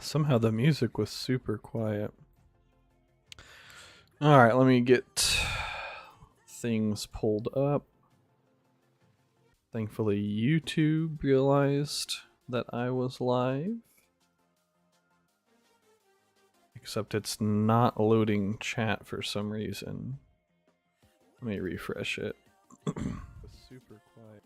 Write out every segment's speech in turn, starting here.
Somehow the music was super quiet. Alright, let me get things pulled up. Thankfully, YouTube realized that I was live. Except it's not loading chat for some reason. Let me refresh it. It's super quiet.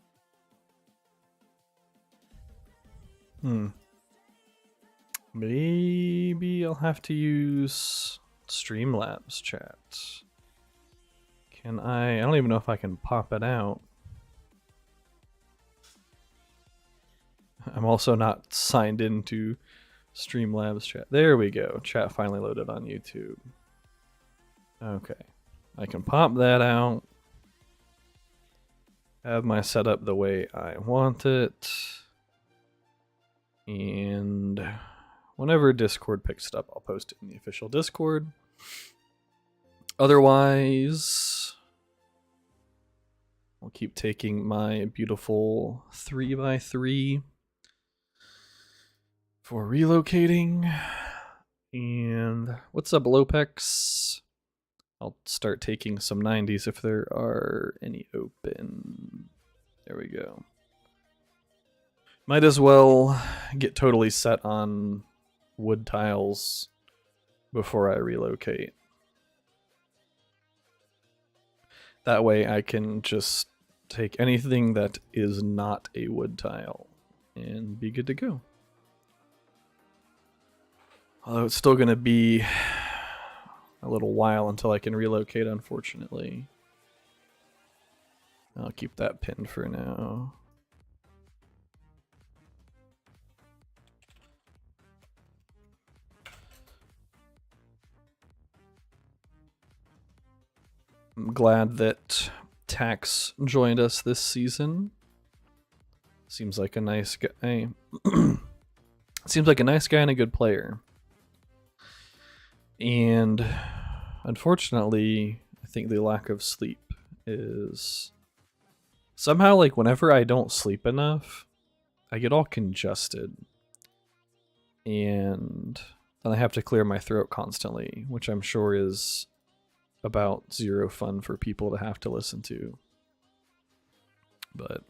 Maybe I'll have to use Streamlabs chat. Can I don't even know if I can pop it out. I'm also not signed into Streamlabs chat. There we go. Chat finally loaded on YouTube. Okay. I can pop that out. Have my setup the way I want it. And whenever Discord picks it up, I'll post it in the official Discord. Otherwise, I'll keep taking my beautiful 3x3 for relocating. And what's up, Lopex? I'll start taking some 90s if there are any open. There we go. Might as well get totally set on wood tiles before I relocate. That way I can just take anything that is not a wood tile and be good to go. Although it's still going to be a little while until I can relocate, unfortunately. I'll keep that pinned for now. I'm glad that Tax joined us this season. Seems like a nice guy. Seems like a nice guy and a good player. And unfortunately, I think the lack of sleep is somehow, like, whenever I don't sleep enough, I get all congested. And then I have to clear my throat constantly, which I'm sure is about zero fun for people to have to listen to. But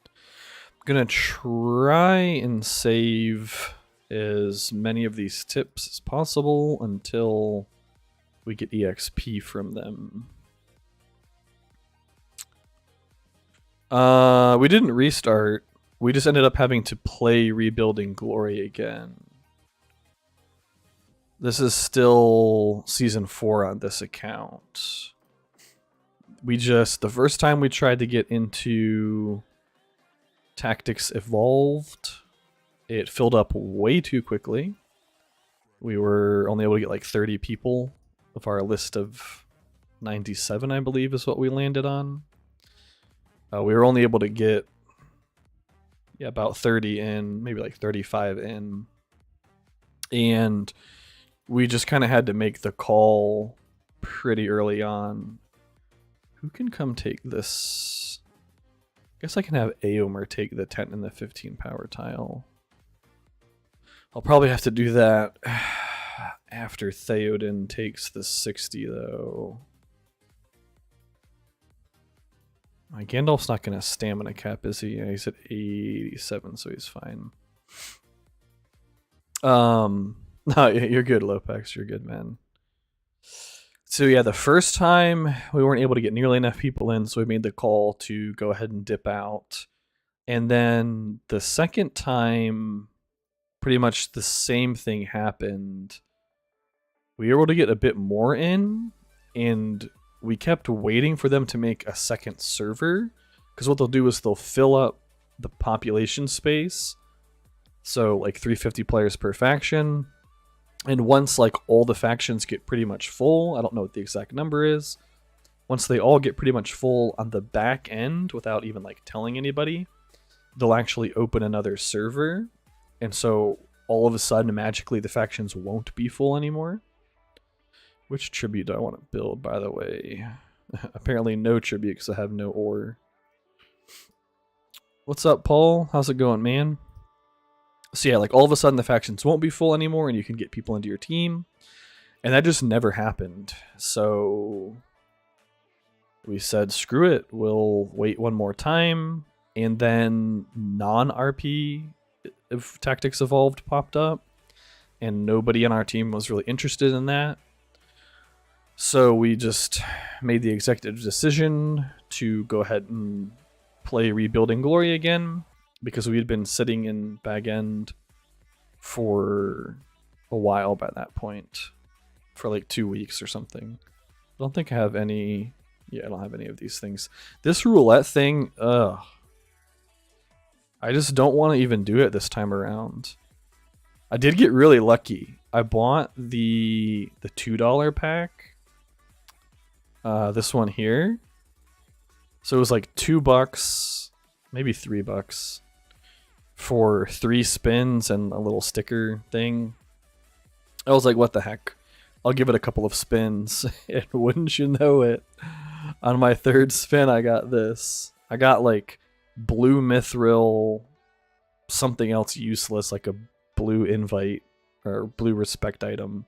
I'm gonna try and save as many of these tips as possible until we get EXP from them. We didn't restart. We just ended up having to play Rebuilding Glory again. This is still Season 4 on this account. The first time we tried to get into Tactics Evolved, it filled up way too quickly. We were only able to get like 30 people of our list of 97, I believe, is what we landed on. We were only able to get about 30 in, maybe like 35 in. And we just kind of had to make the call pretty early on. Who can come take this? I guess I can have Aomer take the 10 and the 15 power tile. I'll probably have to do that after Theoden takes the 60, though. My Gandalf's not going to stamina cap, is he? Yeah, he's at 87, so he's fine. No, you're good, Lopex. You're good, man. So yeah, the first time we weren't able to get nearly enough people in, so we made the call to go ahead and dip out. And then the second time, pretty much the same thing happened. We were able to get a bit more in, and we kept waiting for them to make a second server, because what they'll do is they'll fill up the population space, so like 350 players per faction. And once like all the factions get pretty much full, I don't know what the exact number is, once they all get pretty much full on the back end without even like telling anybody, they'll actually open another server. And so all of a sudden, magically, the factions won't be full anymore. Which tribute do I want to build, by the way? Apparently no tribute because I have no ore. What's up, Paul? How's it going, man? So yeah, like all of a sudden the factions won't be full anymore and you can get people into your team. And that just never happened. So we said, screw it, we'll wait one more time. And then non-RP Tactics Evolved popped up. And nobody on our team was really interested in that. So we just made the executive decision to go ahead and play Rebuilding Glory again, because we had been sitting in Bag End for a while by that point, for like 2 weeks or something. I don't think I have any. Yeah, I don't have any of these things. This roulette thing, ugh. I just don't want to even do it this time around. I did get really lucky. I bought the $2 pack. This one here. So it was like $2, maybe $3 for 3 spins and a little sticker thing. I was like, what the heck? I'll give it a couple of spins. And wouldn't you know it, on my 3rd spin, I got this. I got like blue mithril, something else useless, like a blue invite or blue respect item.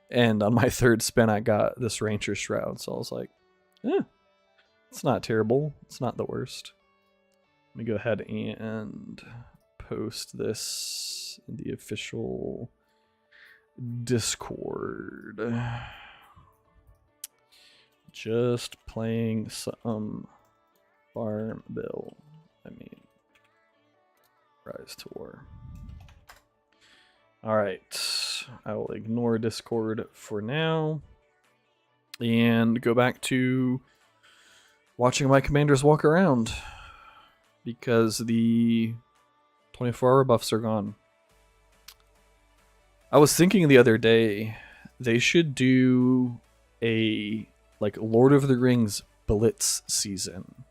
And on my 3rd spin, I got this Ranger Shroud. So I was like, it's not terrible. It's not the worst. Let me go ahead and post this in the official Discord. Just playing some FarmVille. Rise to War. Alright. I will ignore Discord for now. And go back to watching my commanders walk around. Because the 24-hour buffs are gone. I was thinking the other day, they should do a like Lord of the Rings Blitz season,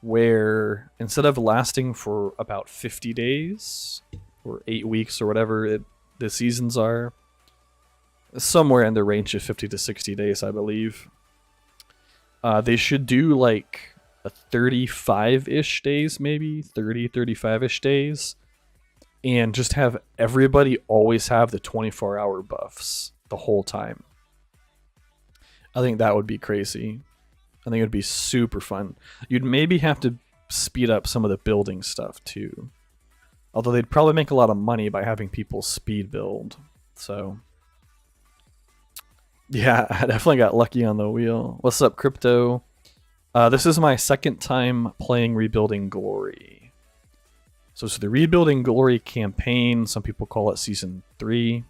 where instead of lasting for about 50 days or 8 weeks or whatever the seasons are, somewhere in the range of 50 to 60 days, I believe, they should do like a 35-ish days, maybe 30, 35-ish days, and just have everybody always have the 24-hour buffs the whole time. I think that would be crazy. I think it would be super fun. You'd maybe have to speed up some of the building stuff too. Although they'd probably make a lot of money by having people speed build. So yeah, I definitely got lucky on the wheel. What's up, Crypto? This is my 2nd time playing Rebuilding Glory. So it's the Rebuilding Glory campaign. Some people call it Season 3.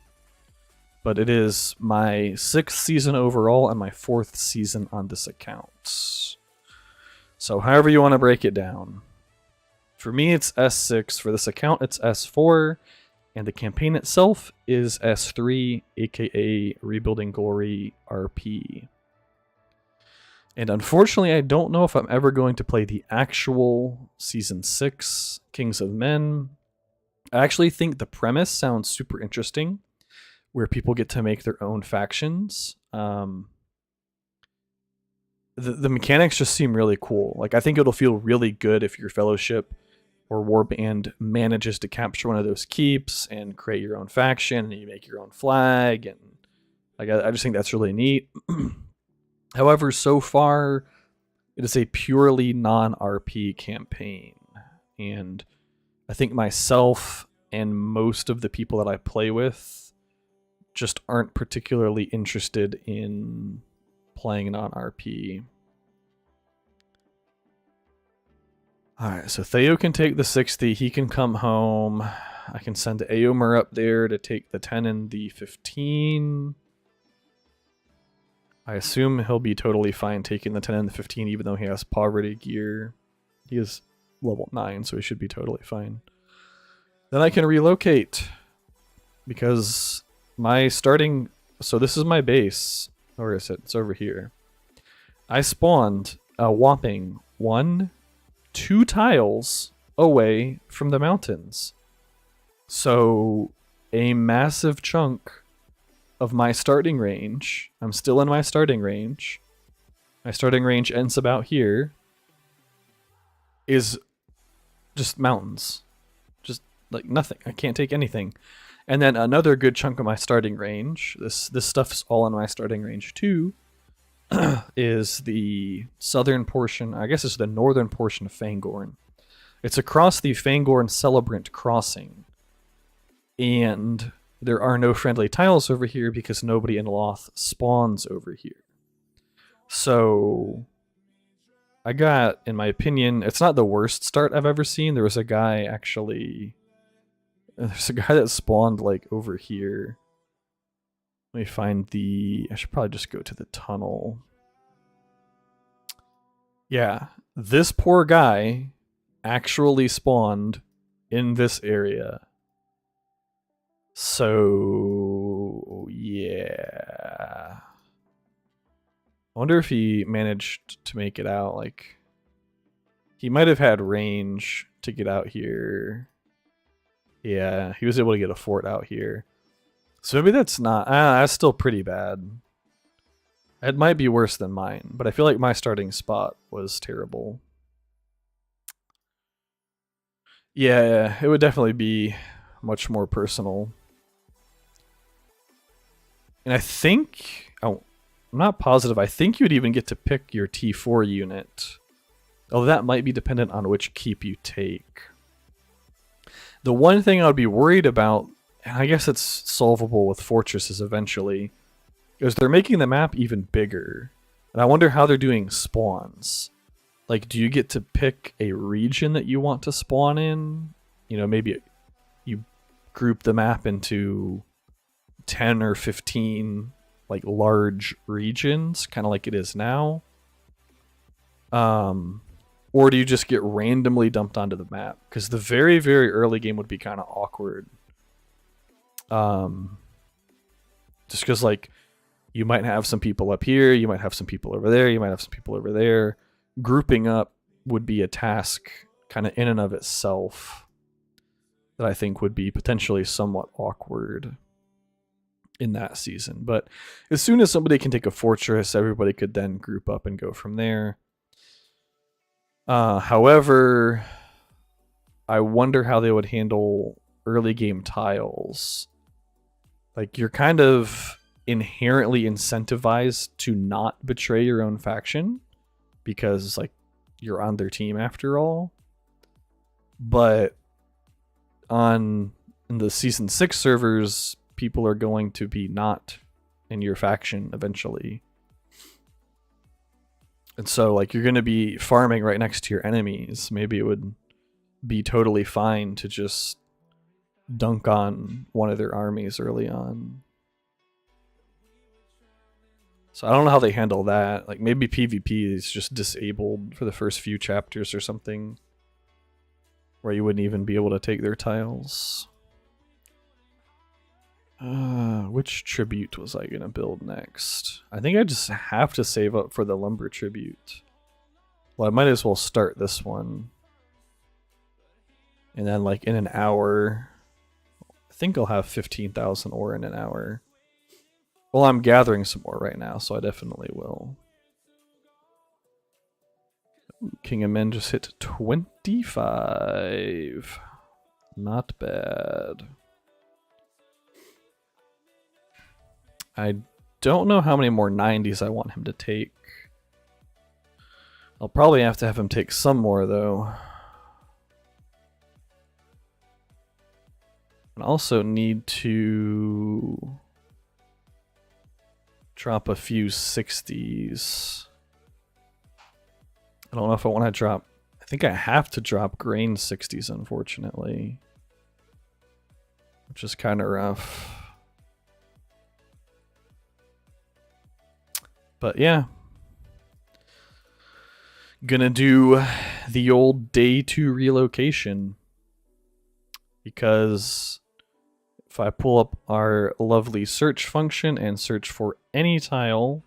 But it is my 6th season overall and my 4th season on this account. So however you want to break it down. For me, it's S6. For this account, it's S4. And the campaign itself is S3, aka Rebuilding Glory RP. And unfortunately, I don't know if I'm ever going to play the actual Season 6 Kings of Men. I actually think the premise sounds super interesting, where people get to make their own factions. The mechanics just seem really cool. Like, I think it'll feel really good if your fellowship or warband manages to capture one of those keeps and create your own faction, and you make your own flag, and like I just think that's really neat. However, so far, it is a purely non-RP campaign, and I think myself and most of the people that I play with just aren't particularly interested in playing non-RP. Alright, so Theo can take the 60, he can come home. I can send Aomer up there to take the 10 and the 15. I assume he'll be totally fine taking the 10 and the 15, even though he has poverty gear. He is level 9, so he should be totally fine. Then I can relocate, because my starting... So this is my base. Where is it? It's over here. I spawned a whopping 2 tiles away from the mountains. So a massive chunk of my starting range, I'm still in my starting range, my starting range ends about here, is just mountains. Just Like nothing. I can't take anything. And then another good chunk of my starting range, this stuff's all in my starting range too, is the southern portion, I guess it's the northern portion of Fangorn. It's across the Fangorn Celebrant crossing. And there are no friendly tiles over here because nobody in Loth spawns over here. So I got, in my opinion, it's not the worst start I've ever seen. There's a guy that spawned like over here. Let me find I should probably just go to the tunnel. Yeah, this poor guy actually spawned in this area. So, yeah. I wonder if he managed to make it out. Like, he might have had range to get out here. Yeah, he was able to get a fort out here. So maybe that's not... that's still pretty bad. It might be worse than mine, but I feel like my starting spot was terrible. Yeah, it would definitely be much more personal. And I think... Oh, I'm not positive. I think you'd even get to pick your T4 unit. Although that might be dependent on which keep you take. The one thing I would be worried about, and I guess it's solvable with fortresses eventually, is they're making the map even bigger. And I wonder how they're doing spawns. Like, do you get to pick a region that you want to spawn in? You know, maybe you group the map into 10 or 15 like large regions, kind of like it is now. Or do you just get randomly dumped onto the map? Because the very, very early game would be kind of awkward. Just because, like, you might have some people up here, you might have some people over there, you might have some people over there. Grouping up would be a task kind of in and of itself that I think would be potentially somewhat awkward in that season. But as soon as somebody can take a fortress, everybody could then group up and go from there. However, I wonder how they would handle early game tiles. Like, you're kind of inherently incentivized to not betray your own faction because, like, you're on their team after all. But in the season 6 servers, people are going to be not in your faction eventually. And so, like, you're going to be farming right next to your enemies. Maybe it would be totally fine to just dunk on one of their armies early on. So I don't know how they handle that. Like, maybe PvP is just disabled for the first few chapters or something, where you wouldn't even be able to take their tiles. Which tribute was I gonna build next? I think I just have to save up for the lumber tribute. Well, I might as well start this one. And then, like, in an hour, I think I'll have 15,000 ore in an hour. Well, I'm gathering some ore right now, so I definitely will. King of Men just hit 25. Not bad. I don't know how many more 90s I want him to take. I'll probably have to have him take some more, though. And also need to drop a few 60s. I don't know if I want to drop... I think I have to drop grain 60s, unfortunately. Which is kind of rough. But yeah. Gonna do the old day 2 relocation. Because if I pull up our lovely search function and search for any tile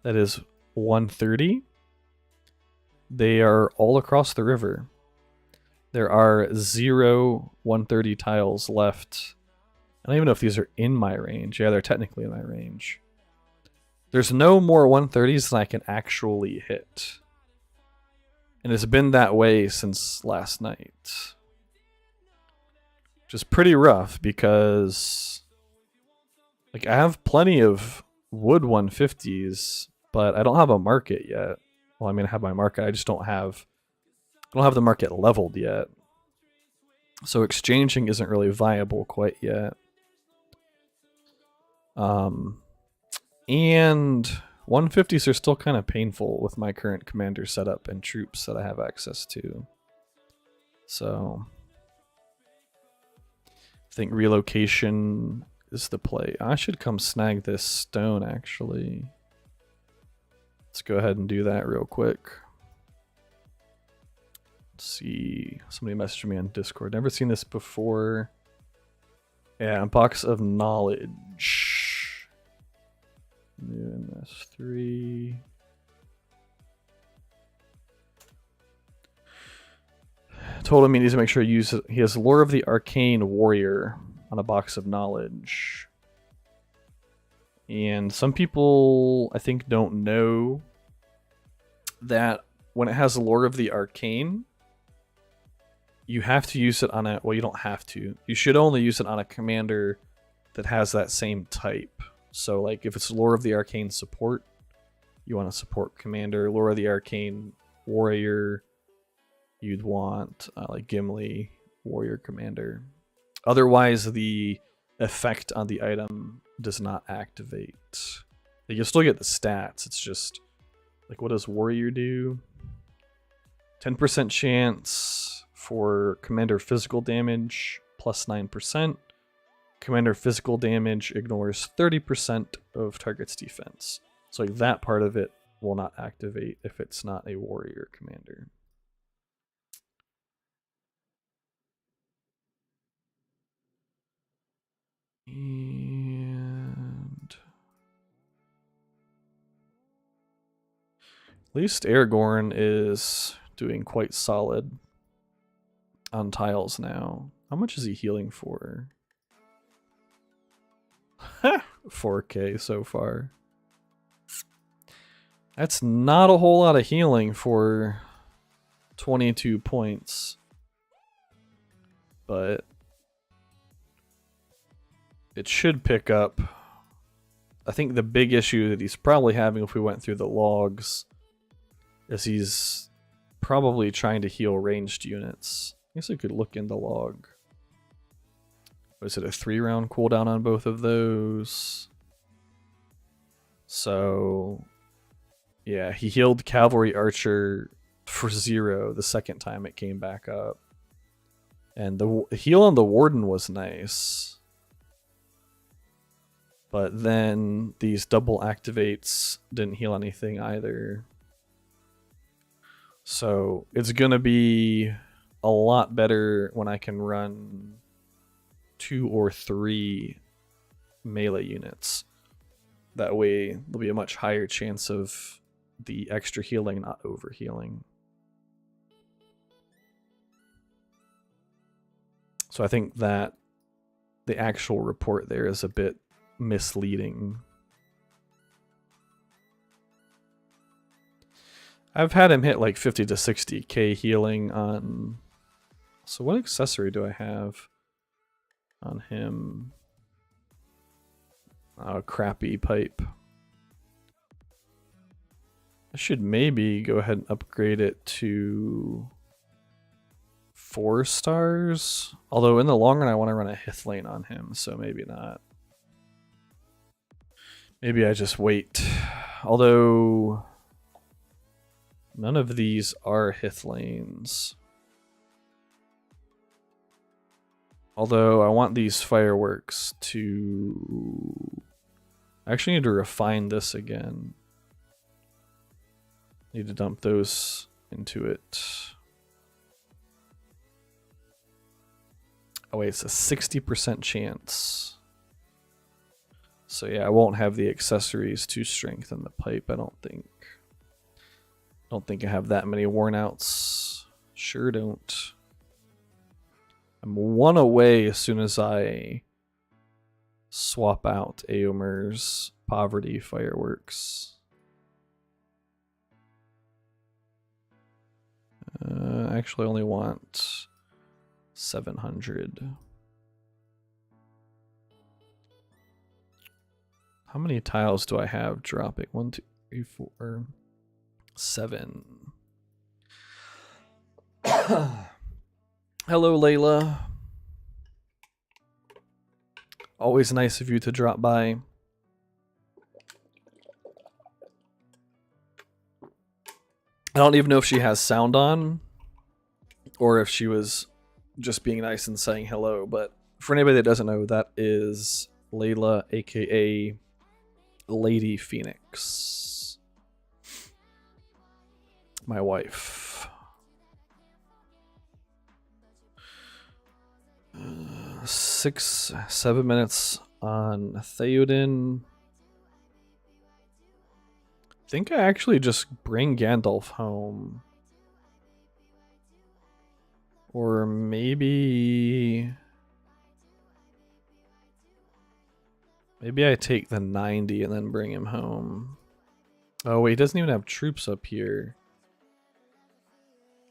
that is 130, they are all across the river. There are 0 130 tiles left. I don't even know if these are in my range. Yeah, they're technically in my range. There's no more 130s than I can actually hit. And it's been that way since last night. which is pretty rough because like I have plenty of wood 150s, but I don't have a market yet. Well, I mean, I have my market. I just I don't have the market leveled yet. So exchanging isn't really viable quite yet. And 150s are still kind of painful with my current commander setup and troops that I have access to. So I think relocation is the play. I should come snag this stone, actually. Let's go ahead and do that real quick. Let's see. Somebody messaged me on Discord. Never seen this before. Yeah, box of knowledge. New MS3. Told him he needs to make sure he has Lore of the Arcane Warrior on a box of knowledge. And some people, I think, don't know that when it has Lore of the Arcane, you have to use it on a... Well, you don't have to. You should only use it on a commander that has that same type. So, like, if it's Lore of the Arcane support, you want to support commander. Lore of the Arcane Warrior, you'd want, like, Gimli Warrior Commander. Otherwise, the effect on the item does not activate. You'll still get the stats. It's just, like, what does Warrior do? 10% chance for commander physical damage, plus 9%. Commander physical damage ignores 30% of target's defense. So like, that part of it will not activate if it's not a warrior commander. And at least Aragorn is doing quite solid on tiles now. How much is he healing for? 4k so far. That's not a whole lot of healing for 22 points. But it should pick up. I think the big issue that he's probably having if we went through the logs is he's probably trying to heal ranged units. I guess I could look in the log. Was it a 3-round cooldown on both of those? So, yeah, he healed Cavalry Archer for 0 the second time it came back up. And the heal on the Warden was nice. But then these double activates didn't heal anything either. So it's going to be a lot better when I can run 2 or 3 melee units. That way there'll be a much higher chance of the extra healing not overhealing. So I think that the actual report there is a bit misleading. I've had him hit like 50 to 60k healing on... So what accessory do I have on him? Oh, crappy pipe. I should maybe go ahead and upgrade it to 4 stars. Although in the long run I want to run a Hithlane on him, so maybe not. Maybe I just wait. Although none of these are Hithlanes. Although I want these fireworks to... I actually need to refine this again. Need to dump those into it. Oh wait, it's a 60% chance. So yeah, I won't have the accessories to strengthen the pipe, I don't think. Don't think I have that many worn outs. Sure don't. I'm 1 away as soon as I swap out Eomer's Poverty Fireworks. I actually only want 700. How many tiles do I have dropping? 1, 2, 3, 4, 7. Hello, Layla. Always nice of you to drop by. I don't even know if she has sound on or if she was just being nice and saying hello, but for anybody that doesn't know, that is Layla, aka Lady Phoenix, my wife. 6-7 minutes on Theoden. I think I actually just bring Gandalf home. Or maybe I take the 90 and then bring him home. Oh wait, he doesn't even have troops up here.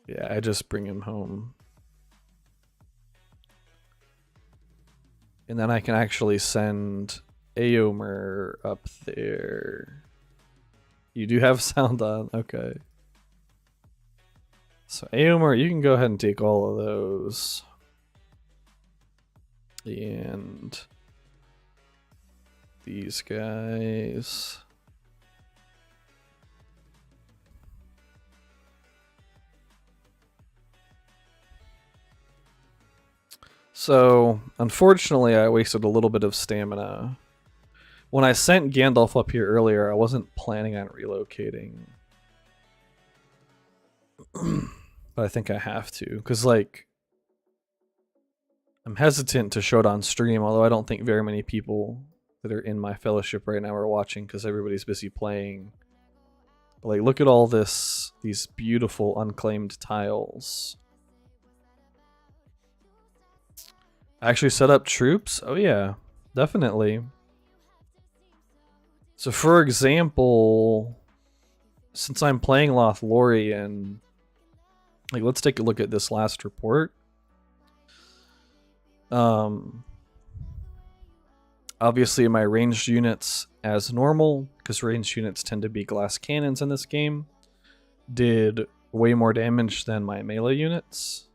Yeah, I just bring him home. And then I can actually send Éomer up there. You do have sound on, okay. So Éomer, you can go ahead and take all of those. And these guys. So, unfortunately, I wasted a little bit of stamina. When I sent Gandalf up here earlier, I wasn't planning on relocating. But I think I have to, because, like, I'm hesitant to show it on stream, although I don't think very many people that are in my fellowship right now are watching because everybody's busy playing. But, like, look at all these beautiful unclaimed tiles. I actually set up troops? Oh yeah, definitely. So for example, since I'm playing Lothlorien, like, let's take a look at this last report. Obviously my ranged units, as normal, because ranged units tend to be glass cannons in this game, did way more damage than my melee units.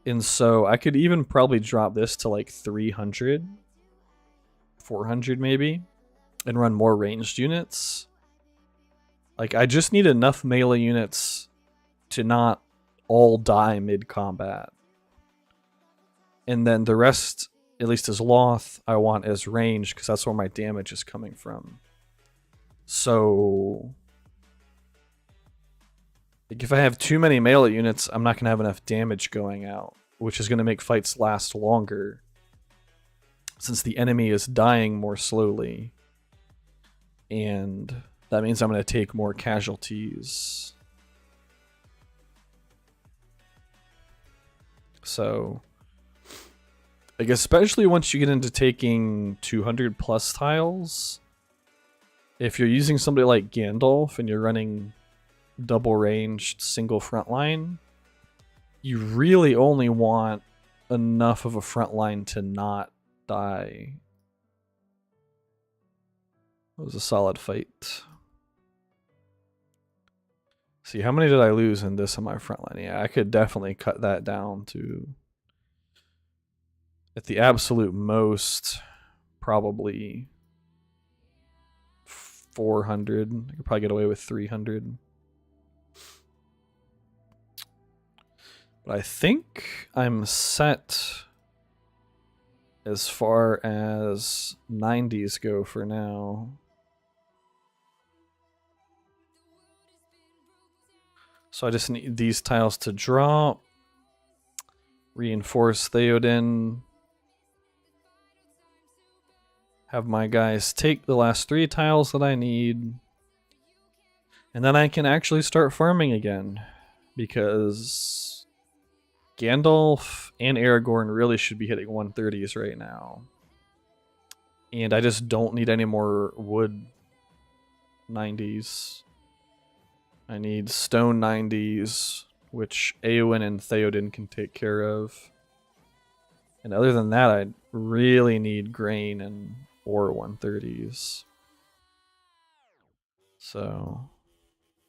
And so I could even probably drop this to like 300, 400 maybe, and run more ranged units. Like, I just need enough melee units to not all die mid-combat. And then the rest, at least as Loth, I want as ranged, because that's where my damage is coming from. So, like, if I have too many melee units, I'm not going to have enough damage going out, which is going to make fights last longer, since the enemy is dying more slowly. And that means I'm going to take more casualties. So, like, especially once you get into taking 200 plus tiles, if you're using somebody like Gandalf and you're running double ranged single front line, you really only want enough of a front line to not die. It was a solid fight. See, how many did I lose in this on my front line? Yeah, I could definitely cut that down to, at the absolute most, probably 400. I could probably get away with 300. But I think I'm set as far as 90s go for now. So I just need these tiles to drop. Reinforce Theoden. Have my guys take the last 3 tiles that I need. And then I can actually start farming again. Because Gandalf and Aragorn really should be hitting 130s right now. And I just don't need any more wood 90s. I need stone 90s, which Éowyn and Theoden can take care of. And other than that, I really need grain and ore 130s. So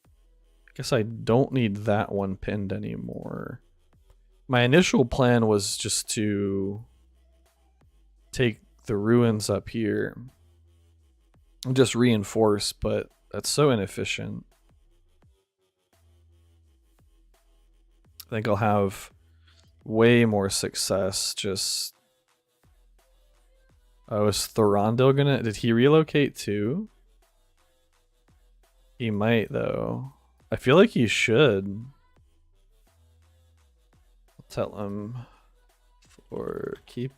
I guess I don't need that one pinned anymore. My initial plan was just to take the ruins up here and just reinforce, but that's so inefficient. I think I'll have way more success just... Oh, is Thorondil gonna... Did he relocate too? He might, though. I feel like he should. I'll tell him. Or keep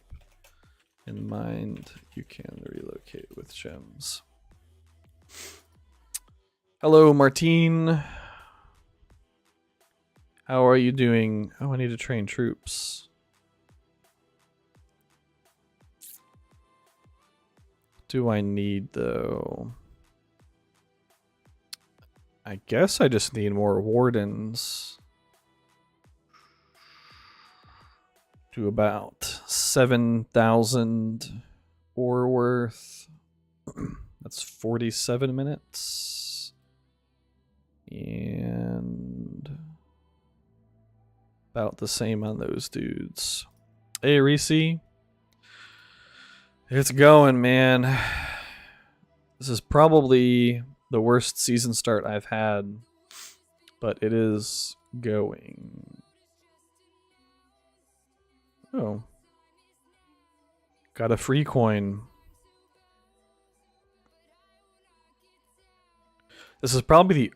in mind you can relocate with gems. Hello, Martine. How are you doing? Oh, I need to train troops. What do I need, though? I guess I just need more wardens. To about 7,000 ore worth. That's 47 minutes. And about the same on those dudes. Hey, Reese. It's going, man. This is probably the worst season start I've had, but it is going. Oh. Got a free coin. This is probably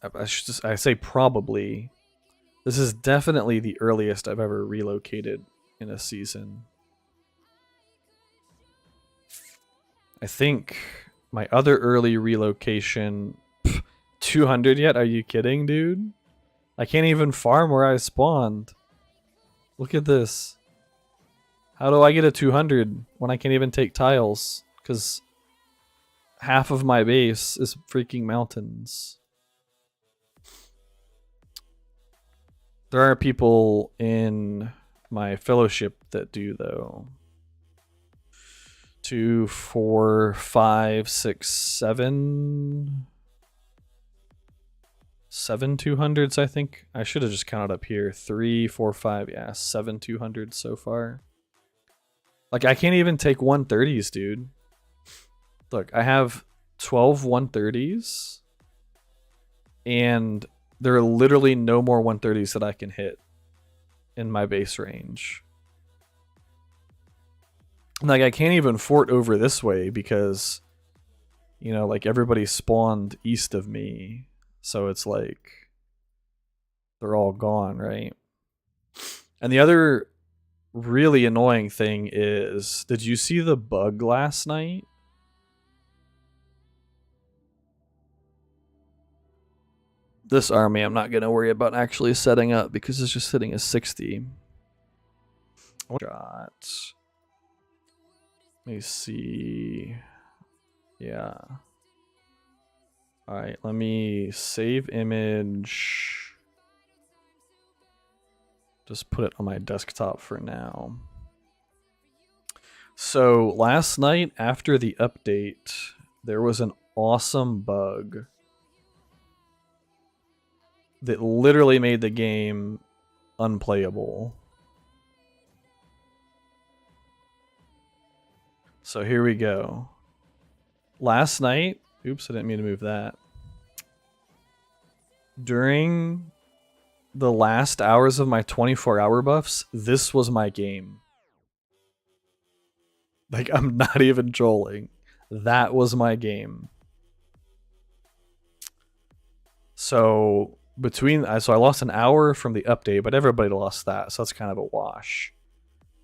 the... I say probably. This is definitely the earliest I've ever relocated in a season. I think my other early relocation... 200 yet? Are you kidding, dude? I can't even farm where I spawned. Look at this. How do I get a 200 when I can't even take tiles? Because half of my base is freaking mountains. There are people in my fellowship that do, though. 2, 4, 5, 6, 7... 7 200s, I think. I should have just counted up here. 3, 4, 5, yeah, 7 200s so far. Like, I can't even take 130s, dude. Look, I have 12 130s, and there are literally no more 130s that I can hit in my base range. Like, I can't even fort over this way because, you know, like, everybody spawned east of me. So it's like, they're all gone, right? And the other really annoying thing is, did you see the bug last night? This army I'm not going to worry about actually setting up because it's just sitting as 60. Got... Let me see. Yeah. Alright, let me save image. Just put it on my desktop for now. So last night after the update, there was an awesome bug that literally made the game unplayable. So here we go. Last night, oops, I didn't mean to move that. During the last hours of my 24-hour buffs, this was my game. Like, I'm not even trolling. That was my game. So so I lost an hour from the update, but everybody lost that, so that's kind of a wash.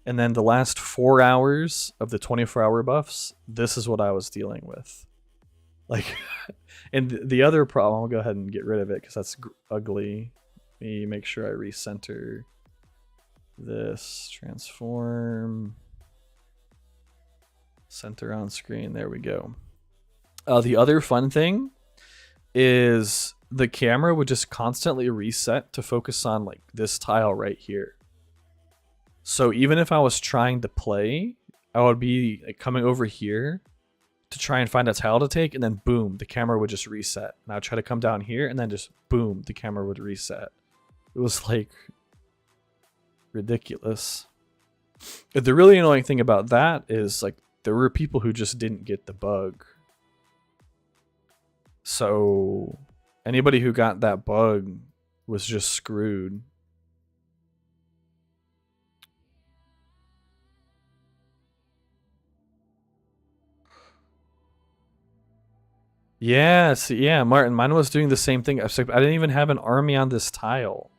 And then the last 4 hours of the 24-hour buffs, this is what I was dealing with. Like, and the other problem, I'll go ahead and get rid of it because that's ugly. Let me make sure I recenter this. Transform. Center on screen. There we go. The other fun thing is the camera would just constantly reset to focus on like this tile right here. So even if I was trying to play, I would be like coming over here to try and find a tile to take, and then boom, the camera would just reset. And I would try to come down here, and then just boom, the camera would reset. It was like ridiculous. The really annoying thing about that is like there were people who just didn't get the bug. So anybody who got that bug was just screwed. Yeah, see, yeah, Martin, mine was doing the same thing. I didn't even have an army on this tile.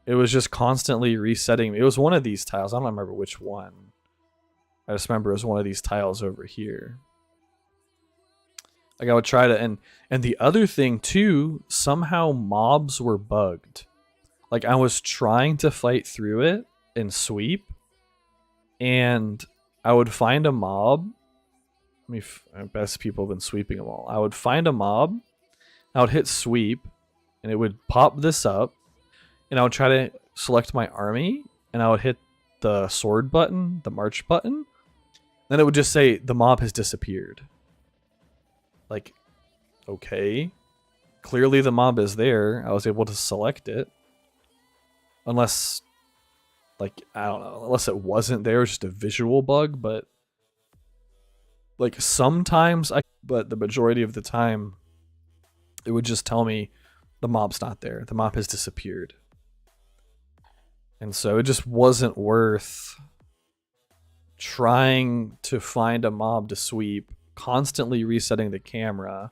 It was just constantly resetting. It was one of these tiles. I don't remember which one. I just remember it was one of these tiles over here. Like I would try to, and the other thing too, somehow mobs were bugged. Like I was trying to fight through it and sweep, and I would find a mob. Best people have been sweeping them all. I would find a mob, I would hit sweep, and it would pop this up, and I would try to select my army, and I would hit the sword button, the march button, then it would just say the mob has disappeared. Like, okay, clearly the mob is there. I was able to select it, unless, like, I don't know, unless it wasn't there, it was just a visual bug. But like sometimes but the majority of the time, it would just tell me the mob's not there. The mob has disappeared. And so it just wasn't worth trying to find a mob to sweep, constantly resetting the camera.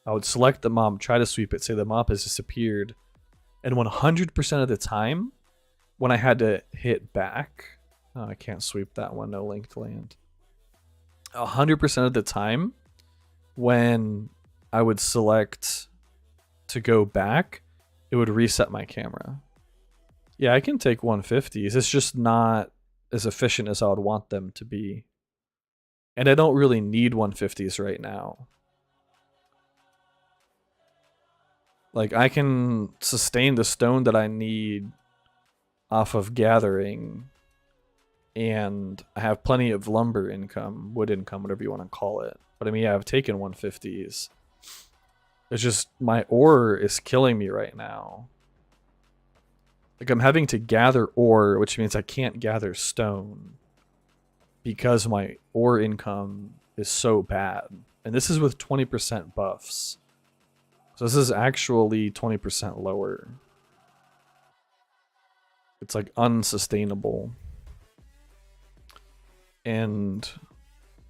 I would select the mob, try to sweep it, say the mob has disappeared. And 100% of the time, when I had to hit back, oh, I can't sweep that one, no linked land. 100% of the time, when I would select to go back, it would reset my camera. Yeah, I can take 150s. It's just not as efficient as I would want them to be. And I don't really need 150s right now. Like, I can sustain the stone that I need off of gathering, and I have plenty of lumber income, wood income, whatever you want to call it. But I mean, yeah, I've taken 150s. It's just my ore is killing me right now. Like, I'm having to gather ore, which means I can't gather stone because my ore income is so bad. And this is with 20% buffs. So this is actually 20% lower. It's like unsustainable. And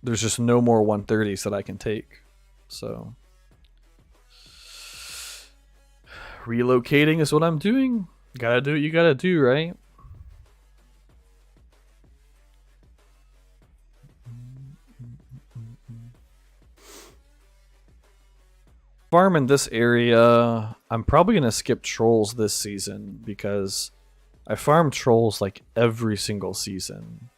there's just no more 130s that I can take. So relocating is what I'm doing. Gotta do what you gotta do, right? Farm in this area, I'm probably gonna skip trolls this season because I farm trolls like every single season.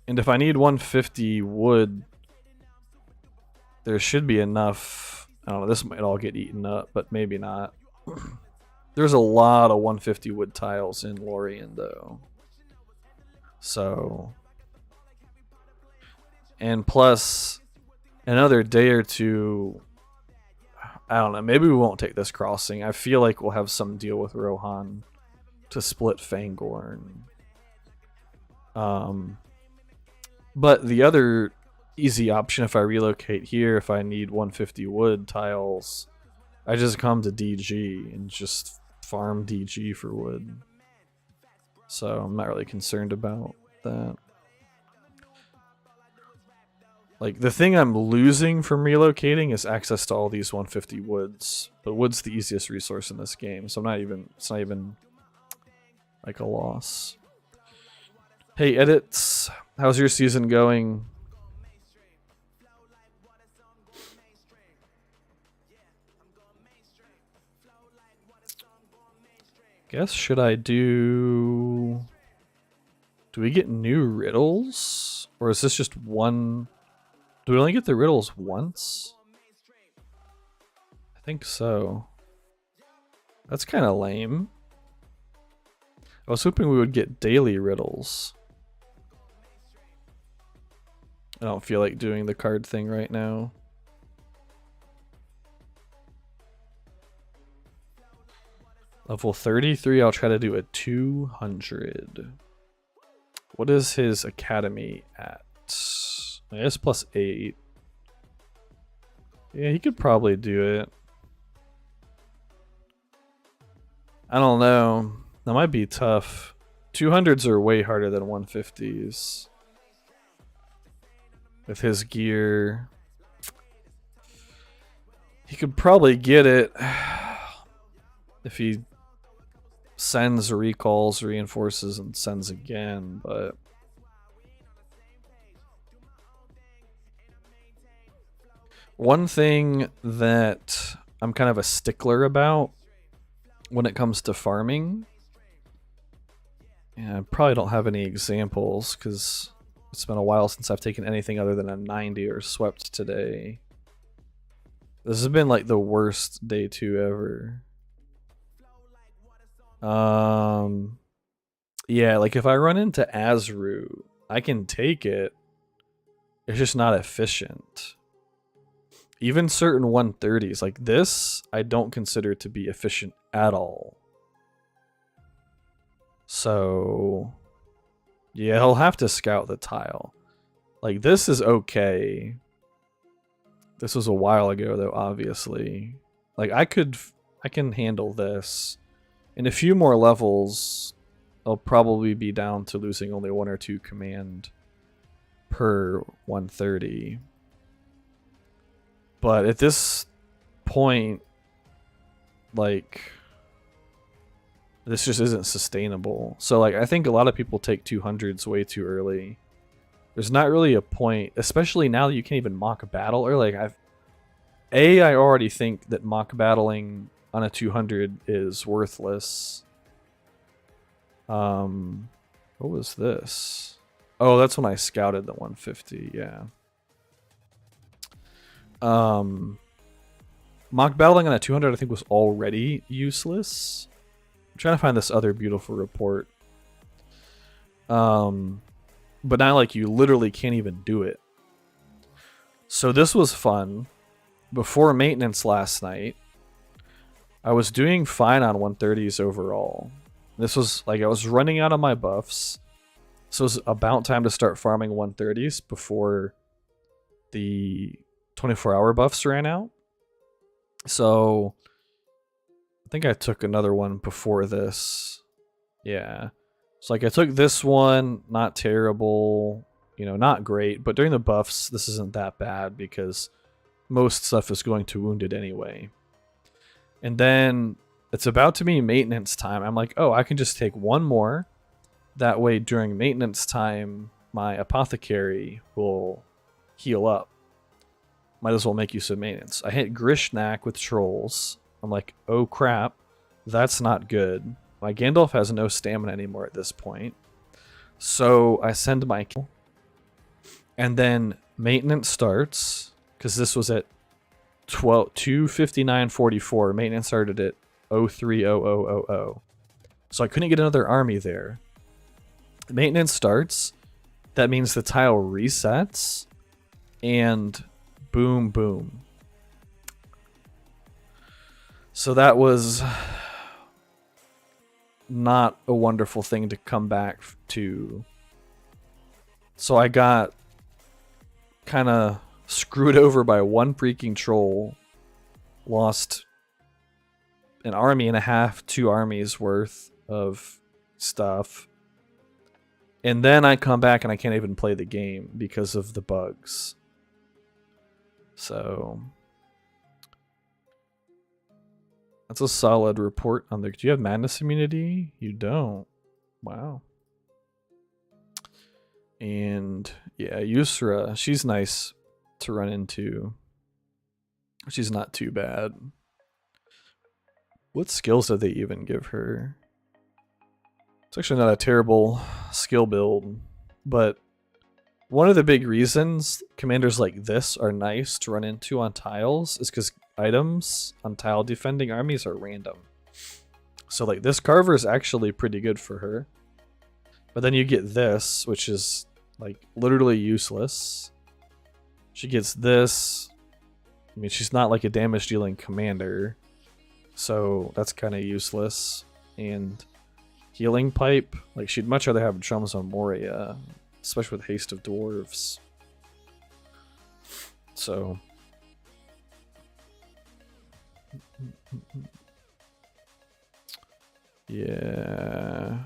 And if I need 150 wood, there should be enough. I don't know, this might all get eaten up, but maybe not. There's a lot of 150 wood tiles in Lorien though. So, and plus another day or two, I don't know, maybe we won't take this crossing. I feel like we'll have some deal with Rohan to split Fangorn. But the other easy option, if I relocate here, if I need 150 wood tiles, I just come to DG and just farm DG for wood. So I'm not really concerned about that. Like, the thing I'm losing from relocating is access to all these 150 woods. But wood's the easiest resource in this game, so it's not even like a loss. Hey, edits. How's your season going? Guess, should I do we get new riddles? Or is this just one? Do we only get the riddles once? I think so. That's kind of lame. I was hoping we would get daily riddles. I don't feel like doing the card thing right now. Level 33, I'll try to do a 200. What is his academy at? I guess +8. Yeah, he could probably do it. I don't know. That might be tough. 200s are way harder than 150s. With his gear. He could probably get it if he sends, recalls, reinforces, and sends again, but one thing that I'm kind of a stickler about when it comes to farming, and I probably don't have any examples because it's been a while since I've taken anything other than a 90 or swept today. This has been like the worst day 2 ever. Yeah, like if I run into Azru, I can take it. It's just not efficient. Even certain 130s, like this, I don't consider to be efficient at all. So, yeah, he'll have to scout the tile. Like this is okay. This was a while ago though, obviously. Like I can handle this. In a few more levels, I'll probably be down to losing only 1 or 2 command per 130. But at this point, like, this just isn't sustainable. So like, I think a lot of people take 200s way too early. There's not really a point, especially now that you can't even mock battle. Or like, I already think that mock battling on a 200 is worthless. What was this? Oh, that's when I scouted the 150, yeah. Mock battling on a 200 I think was already useless. I'm trying to find this other beautiful report. But now like you literally can't even do it. So this was fun. Before maintenance last night, I was doing fine on 130s overall. This was like I was running out of my buffs. So it was about time to start farming 130s before the 24-hour buffs ran out. So I think I took another one before this. Yeah. So like I took this one, not terrible, you know, not great, but during the buffs this isn't that bad because most stuff is going to wounded anyway. And then it's about to be maintenance time. I'm like, oh, I can just take one more. That way during maintenance time, my apothecary will heal up. Might as well make use of maintenance. I hit Grishnak with trolls. I'm like, oh crap, that's not good. My Gandalf has no stamina anymore at this point. So I send my kill. And then maintenance starts, because this was at 2:59:44. Maintenance started at 03:00:00. So I couldn't get another army there. Maintenance starts. That means the tile resets. And boom, boom. So that was not a wonderful thing to come back to. So I got kind of screwed over by one freaking troll. Lost an army and a half, 2 armies worth of stuff. And then I come back and I can't even play the game because of the bugs. So that's a solid report on the... Do you have madness immunity? You don't. Wow. And yeah, Yusra, she's nice to run into. She's not too bad. What skills did they even give her? It's actually not a terrible skill build, but one of the big reasons commanders like this are nice to run into on tiles is because items on tile defending armies are random. So like this carver is actually pretty good for her. But then you get this, which is like literally useless. She gets this. I mean, she's not like a damage dealing commander, so that's kind of useless. And healing pipe, like she'd much rather have drums on Moria, especially with haste of dwarves. So yeah,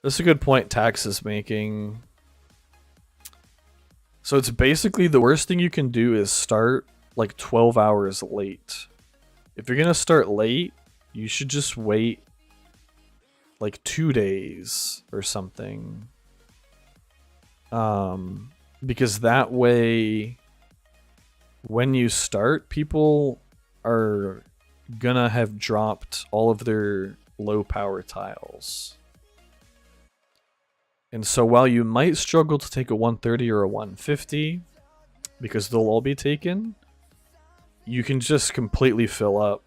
that's a good point Tax is making. So it's basically the worst thing you can do is start like 12 hours late. If you're gonna start late, you should just wait like 2 days or something. Because that way, when you start, people are gonna have dropped all of their low power tiles. And so while you might struggle to take a 130 or a 150, because they'll all be taken, you can just completely fill up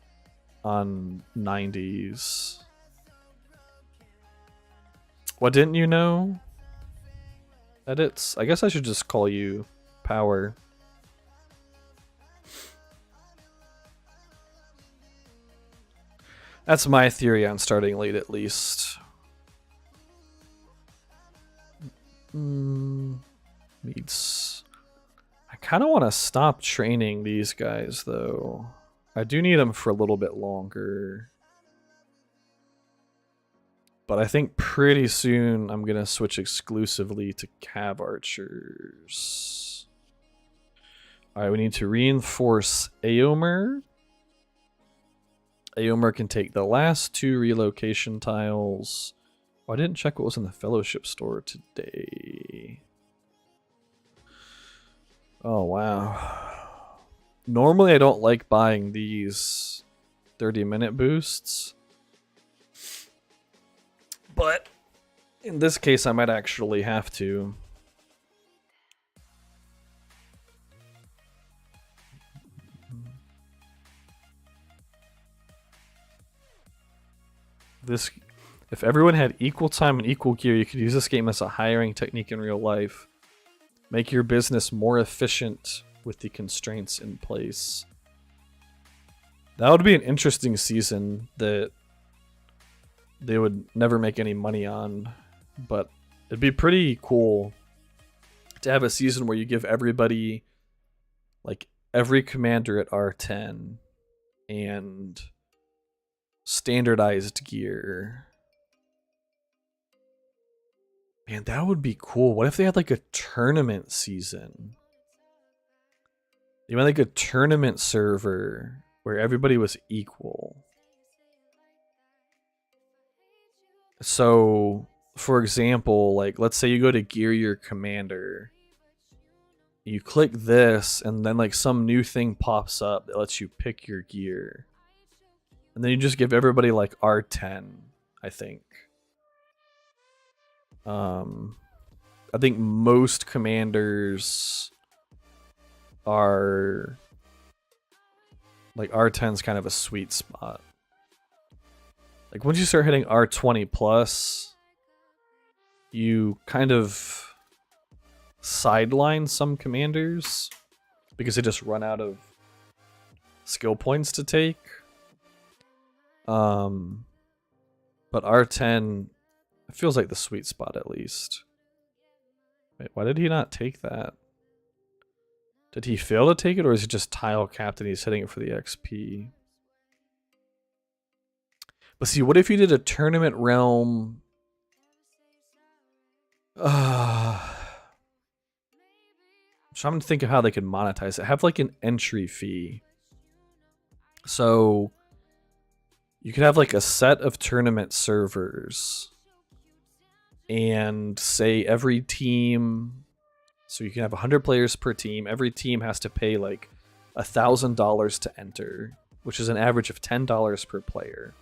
on 90s. What didn't you know? Edits? I guess I should just call you Power. That's my theory on starting late, at least. Needs. I kind of want to stop training these guys, though. I do need them for a little bit longer. But I think pretty soon I'm going to switch exclusively to Cav Archers. Alright, we need to reinforce Aomer. Aomer can take the last 2 relocation tiles. Oh, I didn't check what was in the Fellowship store today. Oh, wow. Normally I don't like buying these 30-minute boosts. But in this case, I might actually have to. If everyone had equal time and equal gear, you could use this game as a hiring technique in real life. Make your business more efficient with the constraints in place. That would be an interesting season that they would never make any money on, but it'd be pretty cool to have a season where you give everybody, like every commander at R10 and standardized gear. Man, that would be cool. What if they had like a tournament season? You mean like a tournament server where everybody was equal? So, for example, like let's say you go to gear your commander. You click this and then like some new thing pops up that lets you pick your gear. And then you just give everybody like R10, I think. I think most commanders are like R10's kind of a sweet spot. Like once you start hitting R20 plus, you kind of sideline some commanders because they just run out of skill points to take. But R10 feels like the sweet spot at least. Wait, why did he not take that? Did he fail to take it, or is it just tile capped and he's hitting it for the XP? But see, what if you did a tournament realm? I'm trying to think of how they could monetize it. Have like an entry fee. So you could have like a set of tournament servers. And say every team, so you can have 100 players per team. Every team has to pay like $1,000 to enter, which is an average of $10 per player.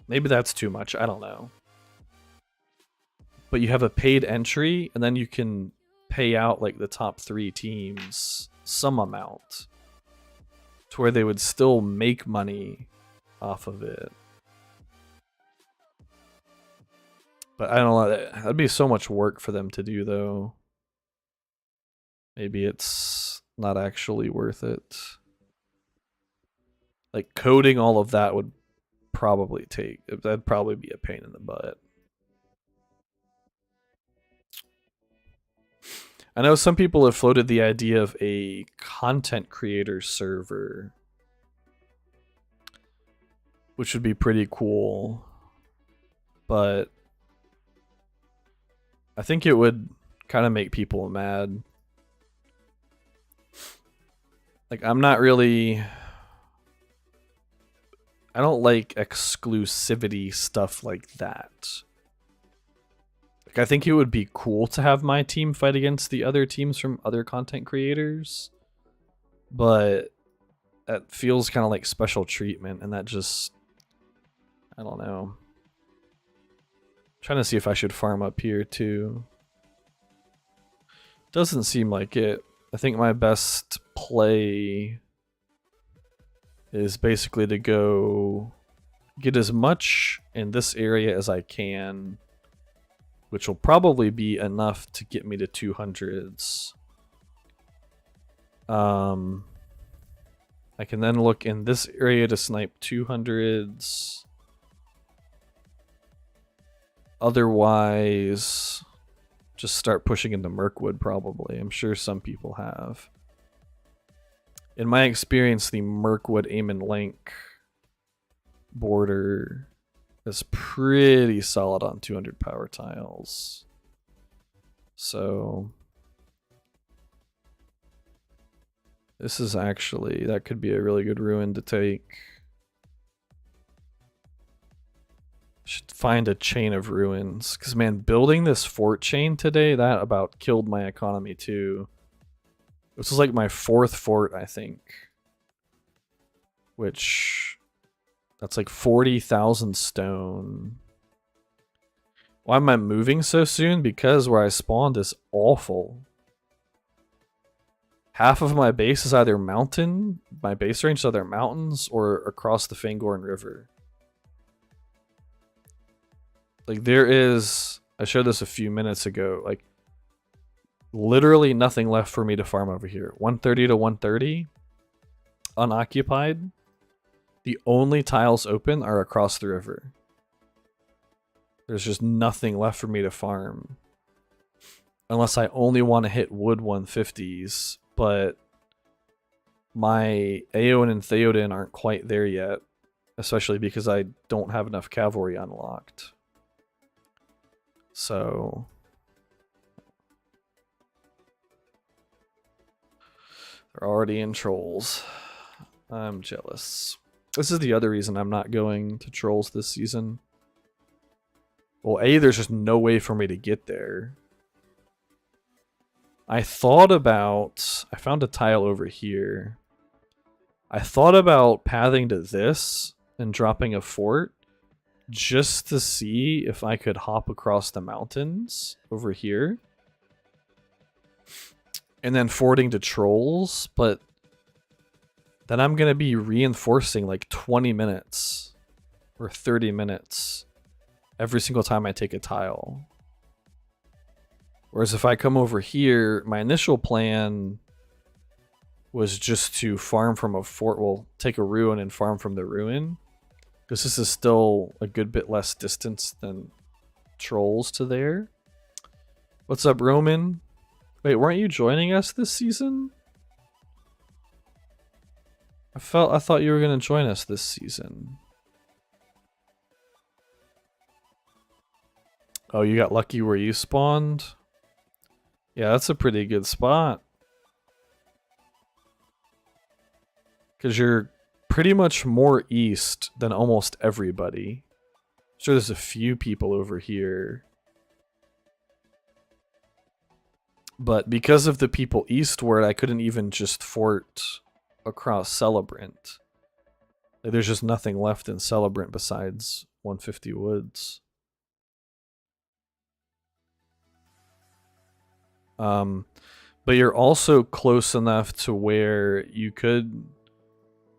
Maybe that's too much, I don't know. But you have a paid entry, and then you can pay out like the top 3 teams some amount to where they would still make money off of it. But I don't know, that'd be so much work for them to do, though. maybe it's not actually worth it. Like coding all of that would that'd probably be a pain in the butt. I know some people have floated the idea of a content creator server, which would be pretty cool, but I think it would kind of make people mad. Like, I don't like exclusivity stuff like that. Like, I think it would be cool to have my team fight against the other teams from other content creators, but that feels kind of like special treatment, and that just, I don't know. I'm trying to see if I should farm up here too. Doesn't seem like it. I think my best play is basically to go get as much in this area as I can, which will probably be enough to get me to 200s. I can then look in this area to snipe 200s. Otherwise, just start pushing into Mirkwood probably. I'm sure some people have. In my experience, the Mirkwood aim and link border is pretty solid on 200 power tiles. So this is actually, that could be a really good ruin to take. Should find a chain of ruins, because man, building this fort chain today, that about killed my economy too. This was like my 4th fort, I think, which that's like 40,000 stone. Why am I moving so soon? Because where I spawned is awful. Half of my base is either mountain, my base range is either mountains or across the Fangorn River. Like, there is, I showed this a few minutes ago, like literally nothing left for me to farm over here. 130 to 130 unoccupied. The only tiles open are across the river. There's just nothing left for me to farm. Unless I only want to hit wood 150s, but my Aeon and Theoden aren't quite there yet, especially because I don't have enough cavalry unlocked. So they're already in trolls. I'm jealous. This is the other reason I'm not going to trolls this season. Well, A, there's just no way for me to get there. I found a tile over here. I thought about pathing to this and dropping a fort just to see if I could hop across the mountains over here and then forwarding to trolls, but then I'm going to be reinforcing like 20 minutes or 30 minutes every single time I take a tile. Whereas if I come over here, my initial plan was just to farm from a fort, well, take a ruin and farm from the ruin, because this is still a good bit less distance than trolls to there. What's up, Roman? Wait, weren't you joining us this season? I thought you were going to join us this season. Oh, you got lucky where you spawned? Yeah, that's a pretty good spot. Because you're pretty much more east than almost everybody. Sure, there's a few people over here. But because of the people eastward, I couldn't even just fort across Celebrant. Like, there's just nothing left in Celebrant besides 150 woods. But you're also close enough to where you could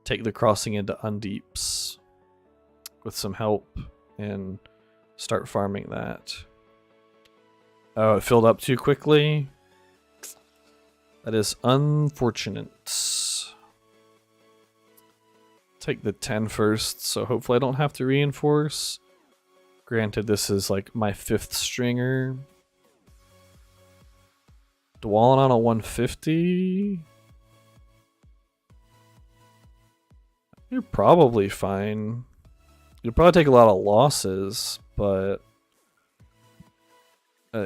take the crossing into Undeeps with some help and start farming that. Oh, it filled up too quickly? That is unfortunate. Take the 10 first, so hopefully I don't have to reinforce. Granted, this is like my 5th stringer. Dwalling on a 150. You're probably fine. You'll probably take a lot of losses, but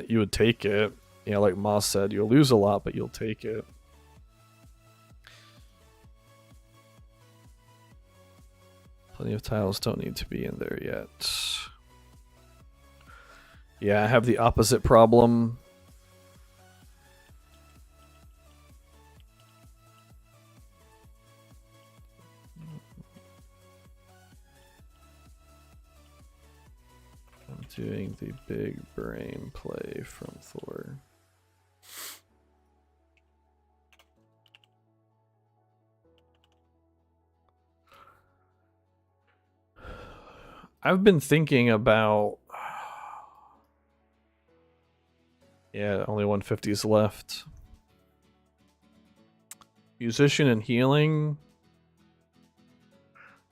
you would take it. You know, like Moss said, you'll lose a lot, but you'll take it. Plenty of tiles don't need to be in there yet. Yeah, I have the opposite problem. I'm doing the big brain play from Thor. I've been thinking about... Yeah, only 150s left. Musician and healing.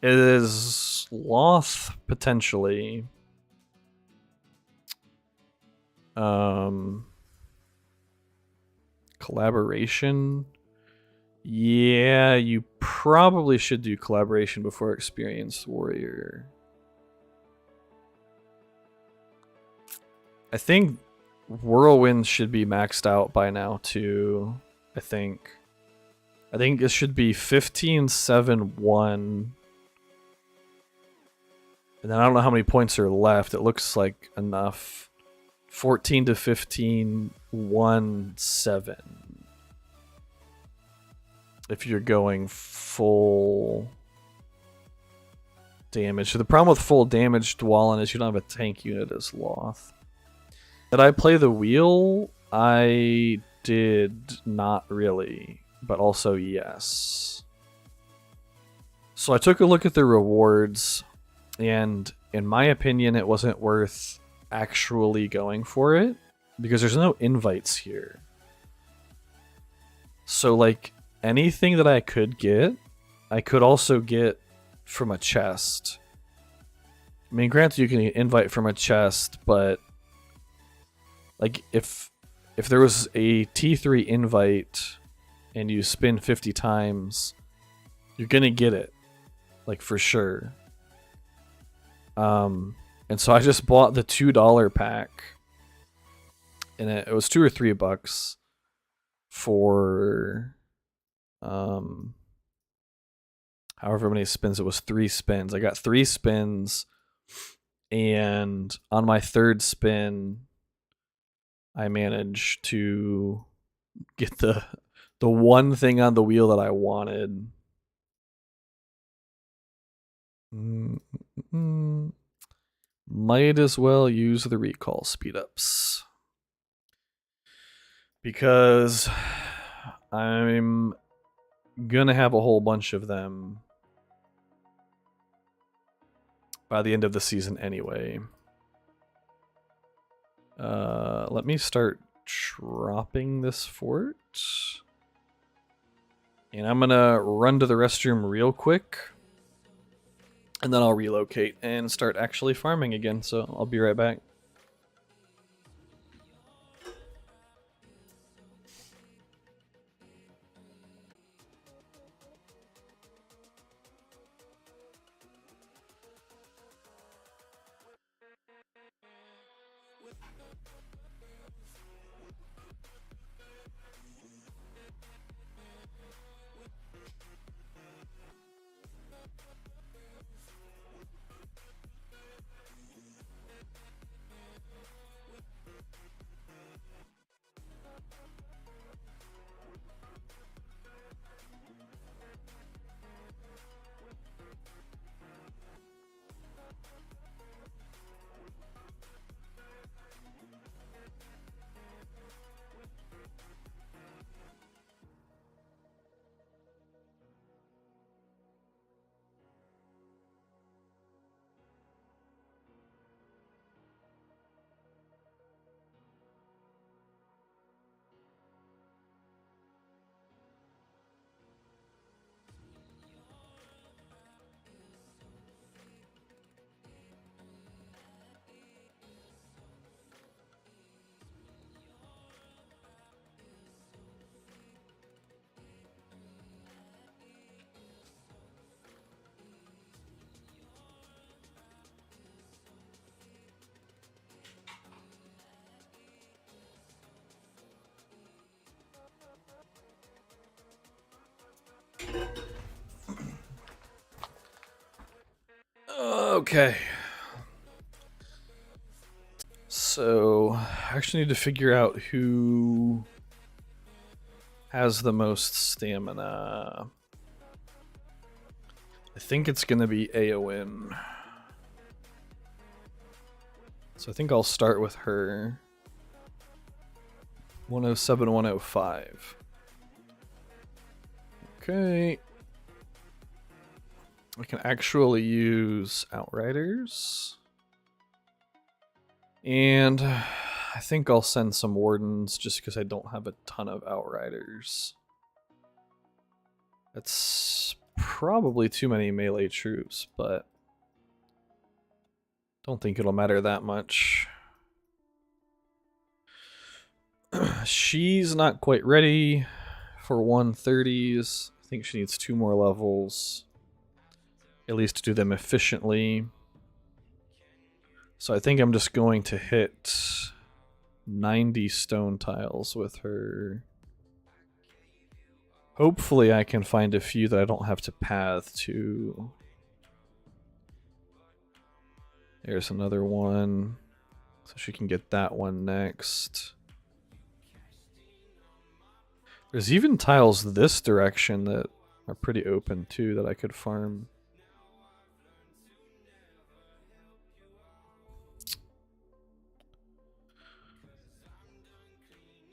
It is Loth, potentially. Collaboration. Yeah, you probably should do collaboration before experienced warrior. I think whirlwind should be maxed out by now too. I think it should be 15, 7, 1. And then I don't know how many points are left. It looks like enough. 14 to 15, 1, 7. If you're going full damage. So the problem with full damage Dwalin is you don't have a tank unit as Loth. Did I play the wheel? I did not really, but also yes. So I took a look at the rewards, and in my opinion, it wasn't worth actually going for it because there's no invites here. So like anything that I could get, I could also get from a chest. I mean, granted, you can invite from a chest, but like if there was a T3 invite and you spin 50 times, you're gonna get it, like for sure. And so I just bought the $2 pack, and it was $2 or $3 for however many spins. It was 3 spins. I got 3 spins, and on my 3rd spin I managed to get the one thing on the wheel that I wanted. Might as well use the recall speedups because I'm gonna have a whole bunch of them by the end of the season anyway. Let me start dropping this fort. And I'm gonna run to the restroom real quick. And then I'll relocate and start actually farming again, so I'll be right back. Okay. So, I actually need to figure out who has the most stamina. I think it's going to be Aowen. So I think I'll start with her. 107, 105. Okay. I can actually use Outriders. And I think I'll send some Wardens just because I don't have a ton of Outriders. That's probably too many melee troops, but don't think it'll matter that much. She's not quite ready for 130s. I think she needs 2 more levels, at least to do them efficiently. So I think I'm just going to hit 90 stone tiles with her. Hopefully I can find a few that I don't have to path to. There's another one. So she can get that one next. There's even tiles this direction that are pretty open too that I could farm.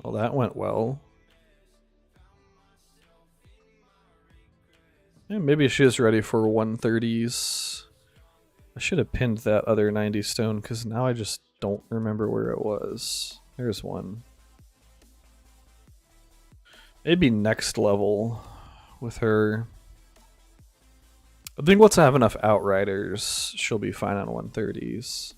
Well, that went well. Yeah, maybe she is ready for 130s. I should have pinned that other 90 stone because now I just don't remember where it was. There's one. Maybe next level with her. I think once I have enough Outriders, she'll be fine on 130s.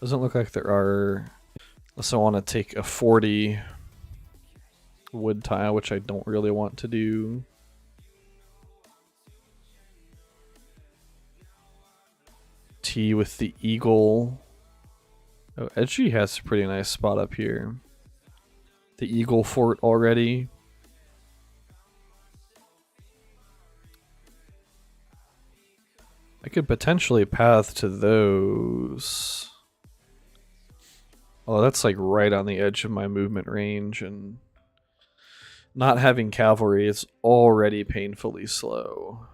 Doesn't look like there are, unless I want to take a 40 wood tile, which I don't really want to do. T with the eagle. Oh, Edgy has a pretty nice spot up here. The eagle fort already. I could potentially path to those. Oh, that's like right on the edge of my movement range, and not having cavalry is already painfully slow.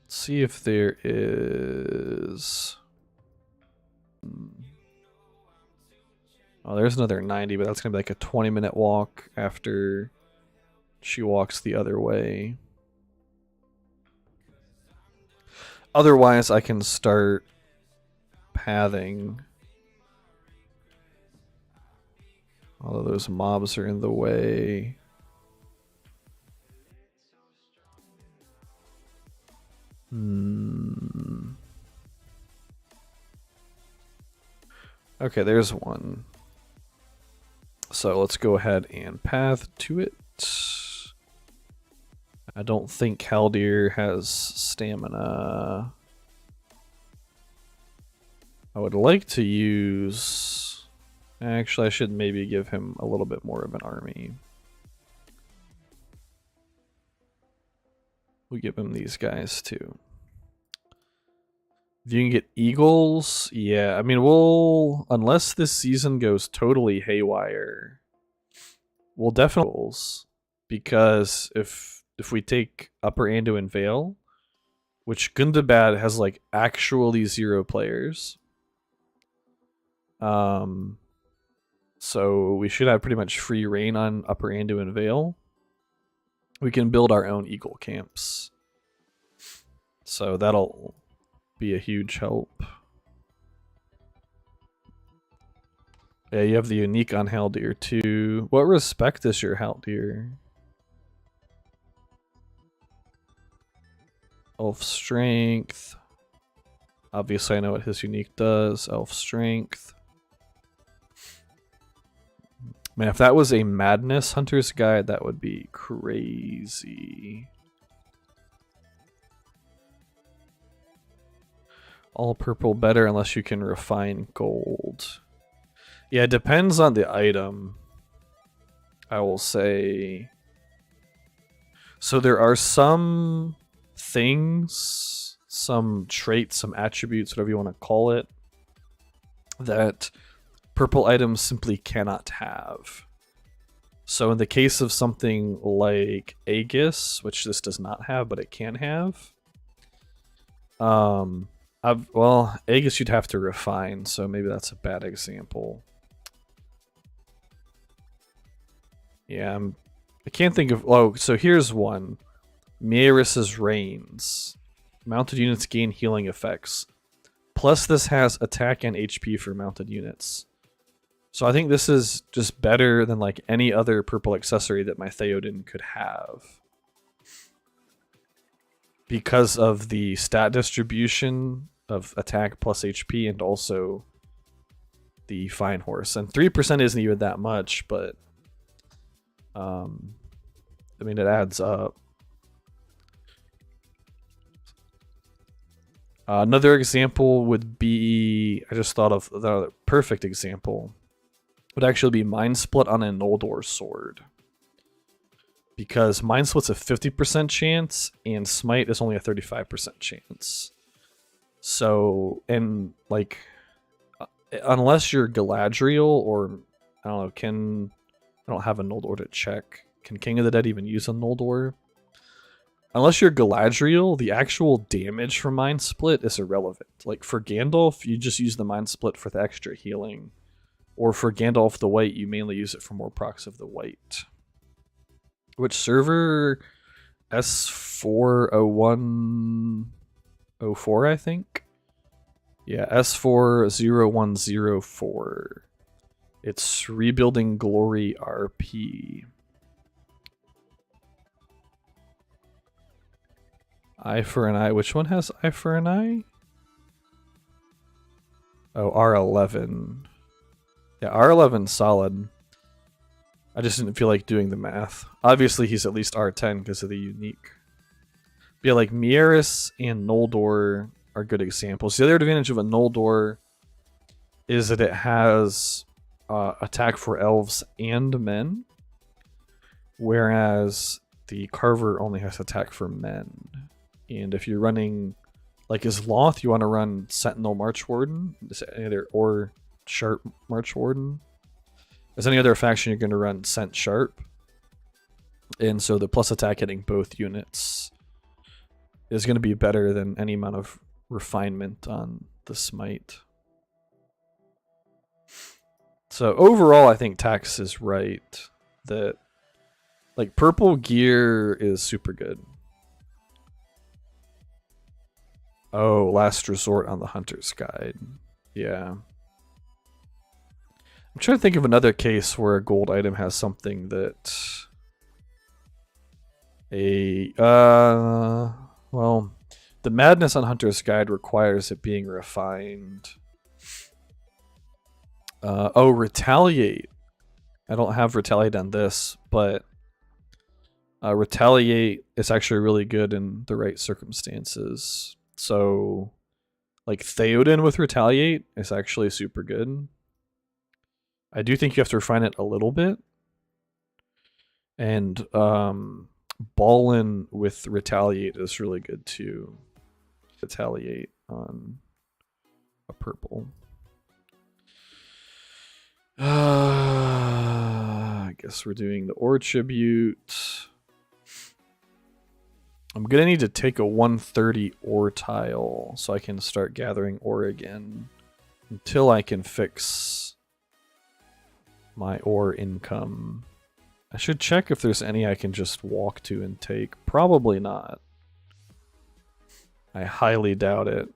Let's see if there is... Oh, there's another 90, but that's going to be like a 20-minute walk after she walks the other way. Otherwise, I can start pathing. All of those mobs are in the way. Okay, there's one. So let's go ahead and path to it. I don't think Haldir has stamina. I would like to use... Actually, I should maybe give him a little bit more of an army. We'll give him these guys too. If you can get eagles, yeah. I mean, we'll... Unless this season goes totally haywire, we'll definitely... Because if we take Upper Anduin Vale, which Gundabad has like actually 0 players, so we should have pretty much free reign on Upper Anduin Vale. We can build our own eagle camps, so that'll be a huge help. Yeah, you have the unique on Haldir too. What respect is your Haldir? Elf strength. Obviously I know what his unique does. Elf strength. Man, if that was a Madness Hunter's Guide, that would be crazy. All purple better unless you can refine gold. Yeah, it depends on the item. I will say. So there are some things, some traits, some attributes, whatever you want to call it, that purple items simply cannot have. So in the case of something like Aegis, which this does not have, but it can have, well, Aegis you'd have to refine, so maybe that's a bad example. Yeah, I can't think of. Oh, so here's one. Mieris's Reigns. Mounted units gain healing effects. Plus, this has attack and HP for mounted units. So I think this is just better than like any other purple accessory that my Theoden could have. Because of the stat distribution of attack plus HP and also the Fine Horse. And 3% isn't even that much, but I mean, it adds up. Another example would be, I just thought of the perfect example, would actually be Mind Split on a Noldor sword. Because Mind Split's a 50% chance, and Smite is only a 35% chance. So, and like, unless you're Galadriel, or, I don't know, I don't have a Noldor to check. Can King of the Dead even use a Noldor? Unless you're Galadriel, the actual damage from Mind Split is irrelevant. Like for Gandalf, you just use the Mind Split for the extra healing. Or for Gandalf the White, you mainly use it for more procs of the White. Which server? S40104, I think? Yeah, S40104. It's Rebuilding Glory RP. Eye for an Eye. Which one has Eye for an Eye? Oh, R11. Yeah, R11's solid. I just didn't feel like doing the math. Obviously, he's at least R10 because of the unique. But yeah, like Mieris and Noldor are good examples. The other advantage of a Noldor is that it has attack for elves and men, whereas the Carver only has attack for men. And if you're running, like as Loth, you want to run Sentinel March Warden, or Sharp March Warden. As any other faction, you're going to run Scent Sharp. And so the plus attack hitting both units is going to be better than any amount of refinement on the Smite. So overall, I think Tax is right that like purple gear is super good. Oh, Last Resort on the Hunter's Guide. Yeah. I'm trying to think of another case where a gold item has something that well, the Madness on Hunter's Guide requires it being refined. Oh, Retaliate. I don't have Retaliate on this, but Retaliate is actually really good in the right circumstances. So, like Theoden with Retaliate is actually super good. I do think you have to refine it a little bit. And Ballin with Retaliate is really good too. Retaliate on a purple. I guess we're doing the ore tribute. I'm gonna need to take a 130 ore tile so I can start gathering ore again until I can fix my ore income. I should check if there's any I can just walk to and take. Probably not. I highly doubt it.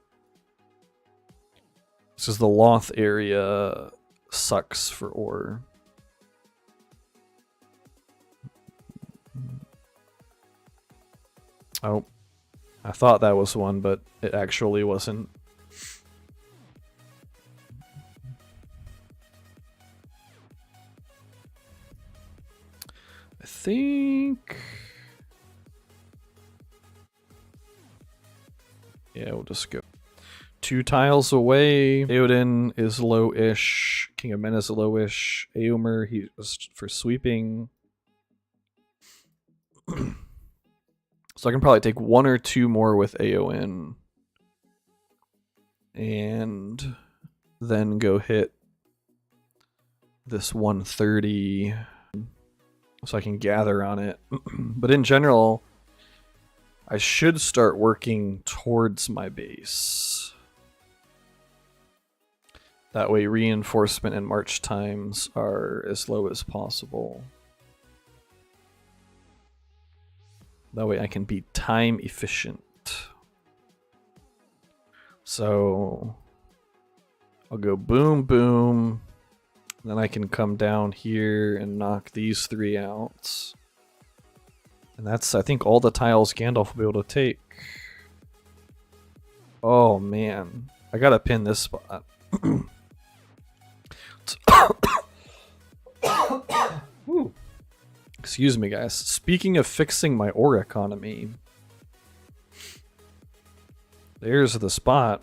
This is the Loth area. Sucks for ore. Oh, I thought that was one, but it actually wasn't. I think... yeah, we'll just go. 2 tiles away. Eodin is low-ish. King of Men is low-ish. Eomer, he was for sweeping. So I can probably take 1 or 2 more with Aon. And then go hit this 130 so I can gather on it. But in general, I should start working towards my base. That way reinforcement and march times are as low as possible. That way I can be time efficient. So I'll go boom, boom. Then I can come down here and knock these 3 out. And that's, I think, all the tiles Gandalf will be able to take. Oh, man. I gotta pin this spot. Excuse me, guys. Speaking of fixing my ore economy, there's the spot.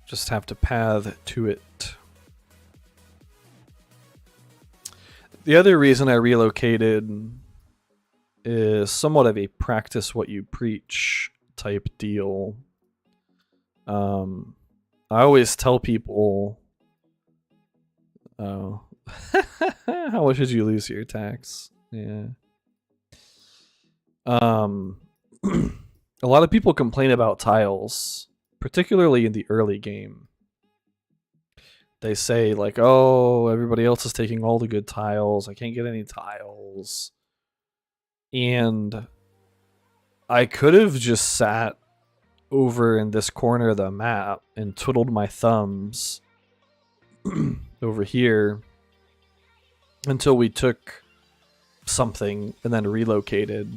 Just have to path to it. The other reason I relocated is somewhat of a practice what you preach type deal. I always tell people, oh, how much did you lose your tax? Yeah. A lot of people complain about tiles, particularly in the early game. They say like, oh, everybody else is taking all the good tiles. I can't get any tiles. And I could have just sat over in this corner of the map and twiddled my thumbs over here until we took something and then relocated.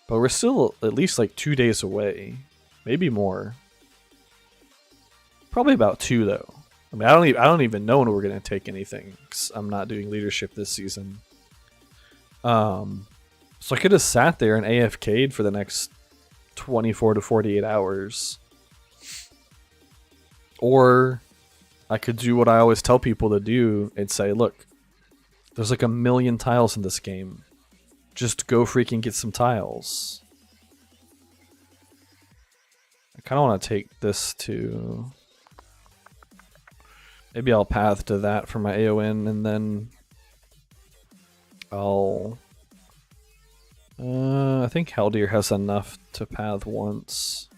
But we're still at least like 2 days away, maybe more. Probably about 2 though. I mean, I don't even know when we're gonna take anything, 'cause I'm not doing leadership this season. So I could have sat there and AFK'd for the next 24 to 48 hours. Or I could do what I always tell people to do and say, look, there's like 1 million tiles in this game. Just go freaking get some tiles. I kind of want to take this to... Maybe I'll path to that for my AON, and then I'll... I think Haldir has enough to path once.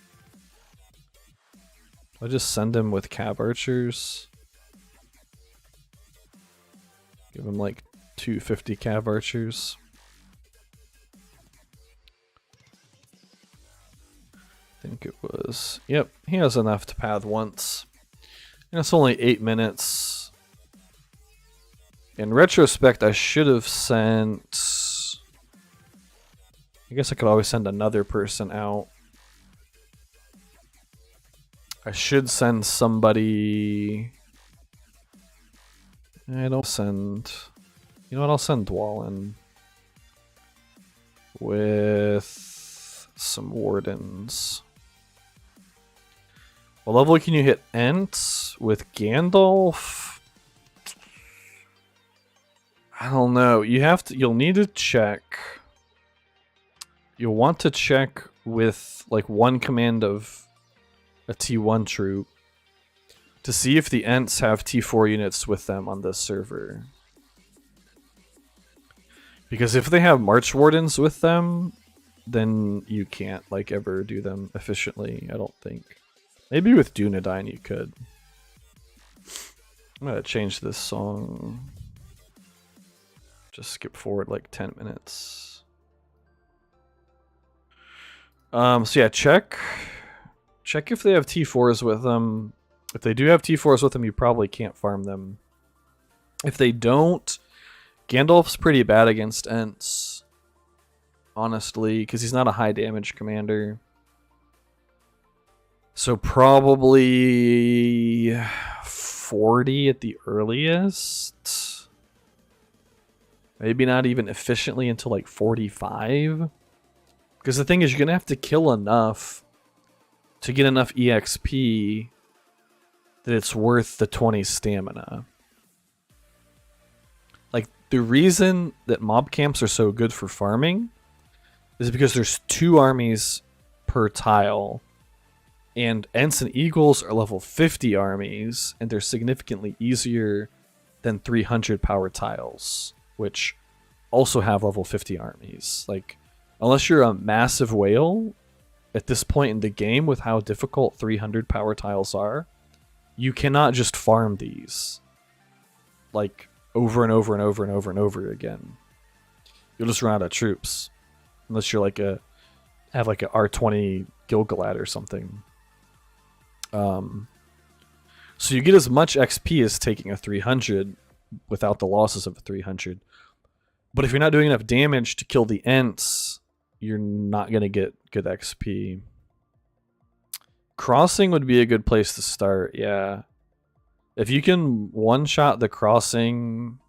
I just send him with cab archers. Give him like 250 cab archers. I think it was... Yep, he has enough to path once. And it's only 8 minutes. In retrospect, I should have sent... I guess I could always send another person out. I should send somebody... I don't send... You know what, I'll send Dwalin. With some wardens. What level can you hit Ent with Gandalf? I don't know. You'll need to check. You'll want to check with like one command of a T1 troop to see if the Ents have T4 units with them on this server. Because if they have March Wardens with them, then you can't like ever do them efficiently, I don't think. Maybe with Dunedain you could. I'm gonna change this song. Just skip forward like 10 minutes. So yeah, check if they have T4s with them. If they do have T4s with them, you probably can't farm them. If they don't, Gandalf's pretty bad against Ents, honestly, because he's not a high damage commander. So probably 40 at the earliest. Maybe not even efficiently until like 45. Because the thing is, you're going to have to kill enough to get enough EXP that it's worth the 20 stamina. Like, the reason that mob camps are so good for farming is because there's 2 armies per tile, and Ents and Eagles are level 50 armies, and they're significantly easier than 300 power tiles, which also have level 50 armies. Like, unless you're a massive whale at this point in the game with how difficult 300 power tiles are, you cannot just farm these like over and over and over and over and over again. You'll just run out of troops unless you're like have like a R20 Gilgalad or something. So you get as much XP as taking a 300 without the losses of a 300. But if you're not doing enough damage to kill the Ents, you're not going to get good XP. Crossing would be a good place to start, yeah. If you can one-shot the crossing,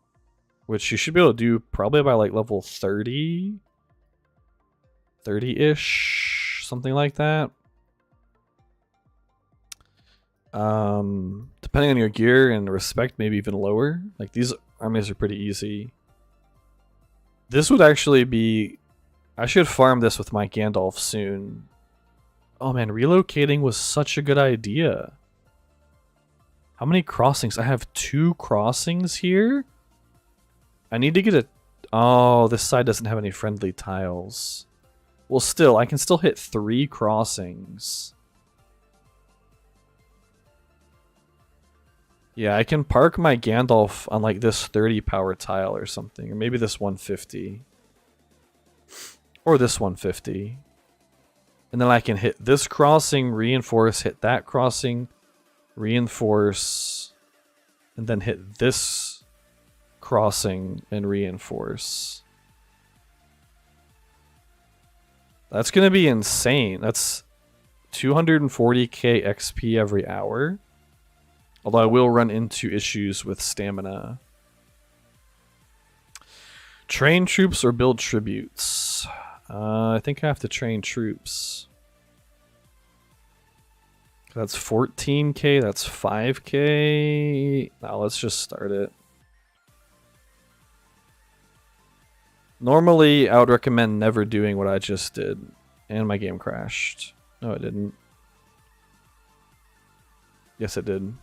which you should be able to do probably by like level 30? 30-ish, something like that. Depending on your gear and respect, maybe even lower. Like, these armies are pretty easy. This would actually be... I should farm this with my Gandalf soon. Oh man, relocating was such a good idea. How many crossings? I have 2 crossings here? I need to get a... Oh, this side doesn't have any friendly tiles. Well, still, I can still hit 3 crossings. Yeah, I can park my Gandalf on like this 30 power tile or something. Or maybe this 150. Or this 150. And then I can hit this crossing, reinforce, hit that crossing, reinforce, and then hit this crossing and reinforce. That's going to be insane. That's 240k XP every hour. Although I will run into issues with stamina. Train troops or build tributes? I think I have to train troops. That's 14k, that's 5k. Now let's just start it. Normally, I would recommend never doing what I just did. And my game crashed. No, it didn't. Yes, it did.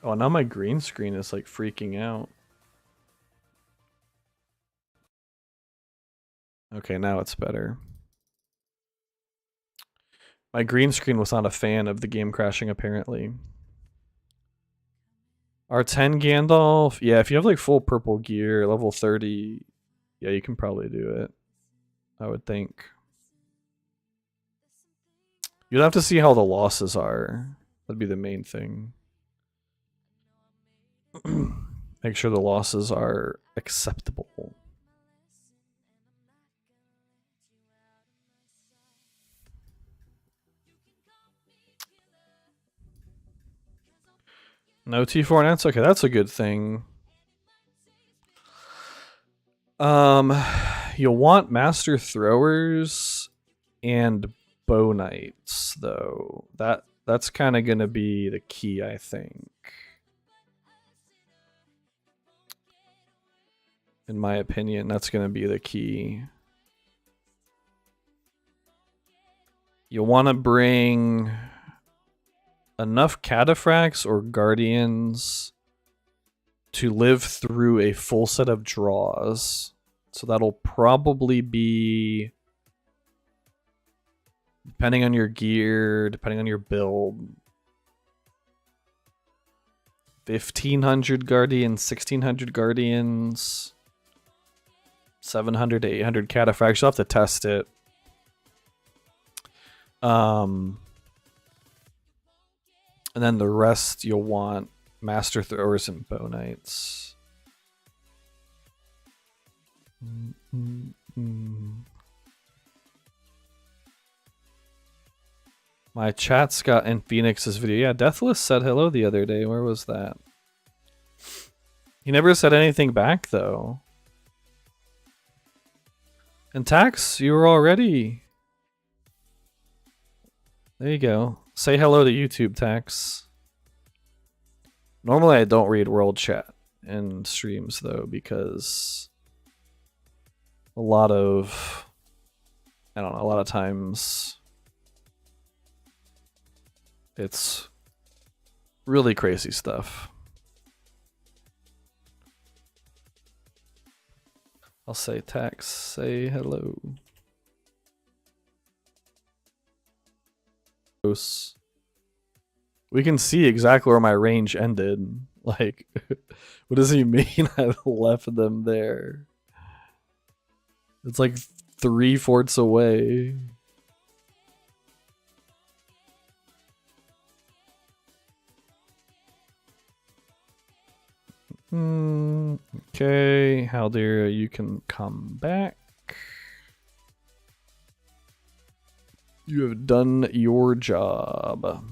Oh, now my green screen is like freaking out. Okay, now it's better. My green screen was not a fan of the game crashing, apparently. R10 Gandalf? Yeah, if you have like full purple gear, level 30, yeah, you can probably do it. I would think. You'd have to see how the losses are. That'd be the main thing. Make sure the losses are acceptable. No T4 and Ents? Okay, that's a good thing. You'll want Master Throwers and Bow Knights, though. That's kind of going to be the key, I think. In my opinion, that's going to be the key. You'll want to bring enough cataphracts or guardians to live through a full set of draws. So that'll probably be, depending on your gear, depending on your build, 1,500 guardians, 1,600 guardians, 700 to 800 cataphracts. You'll have to test it. And then the rest you'll want Master Throwers and Bow Knights. My chat's got in Phoenix's video. Yeah, Deathless said hello the other day. Where was that? He never said anything back, though. And Tax, you were already... There you go. Say hello to YouTube, Tax. Normally I don't read world chat in streams though, because a lot of times it's really crazy stuff. I'll say Tax, say hello. We can see exactly where my range ended. Like, what does he mean I left them there? It's like 3 forts away. Okay, Haldir, you can come back. You have done your job.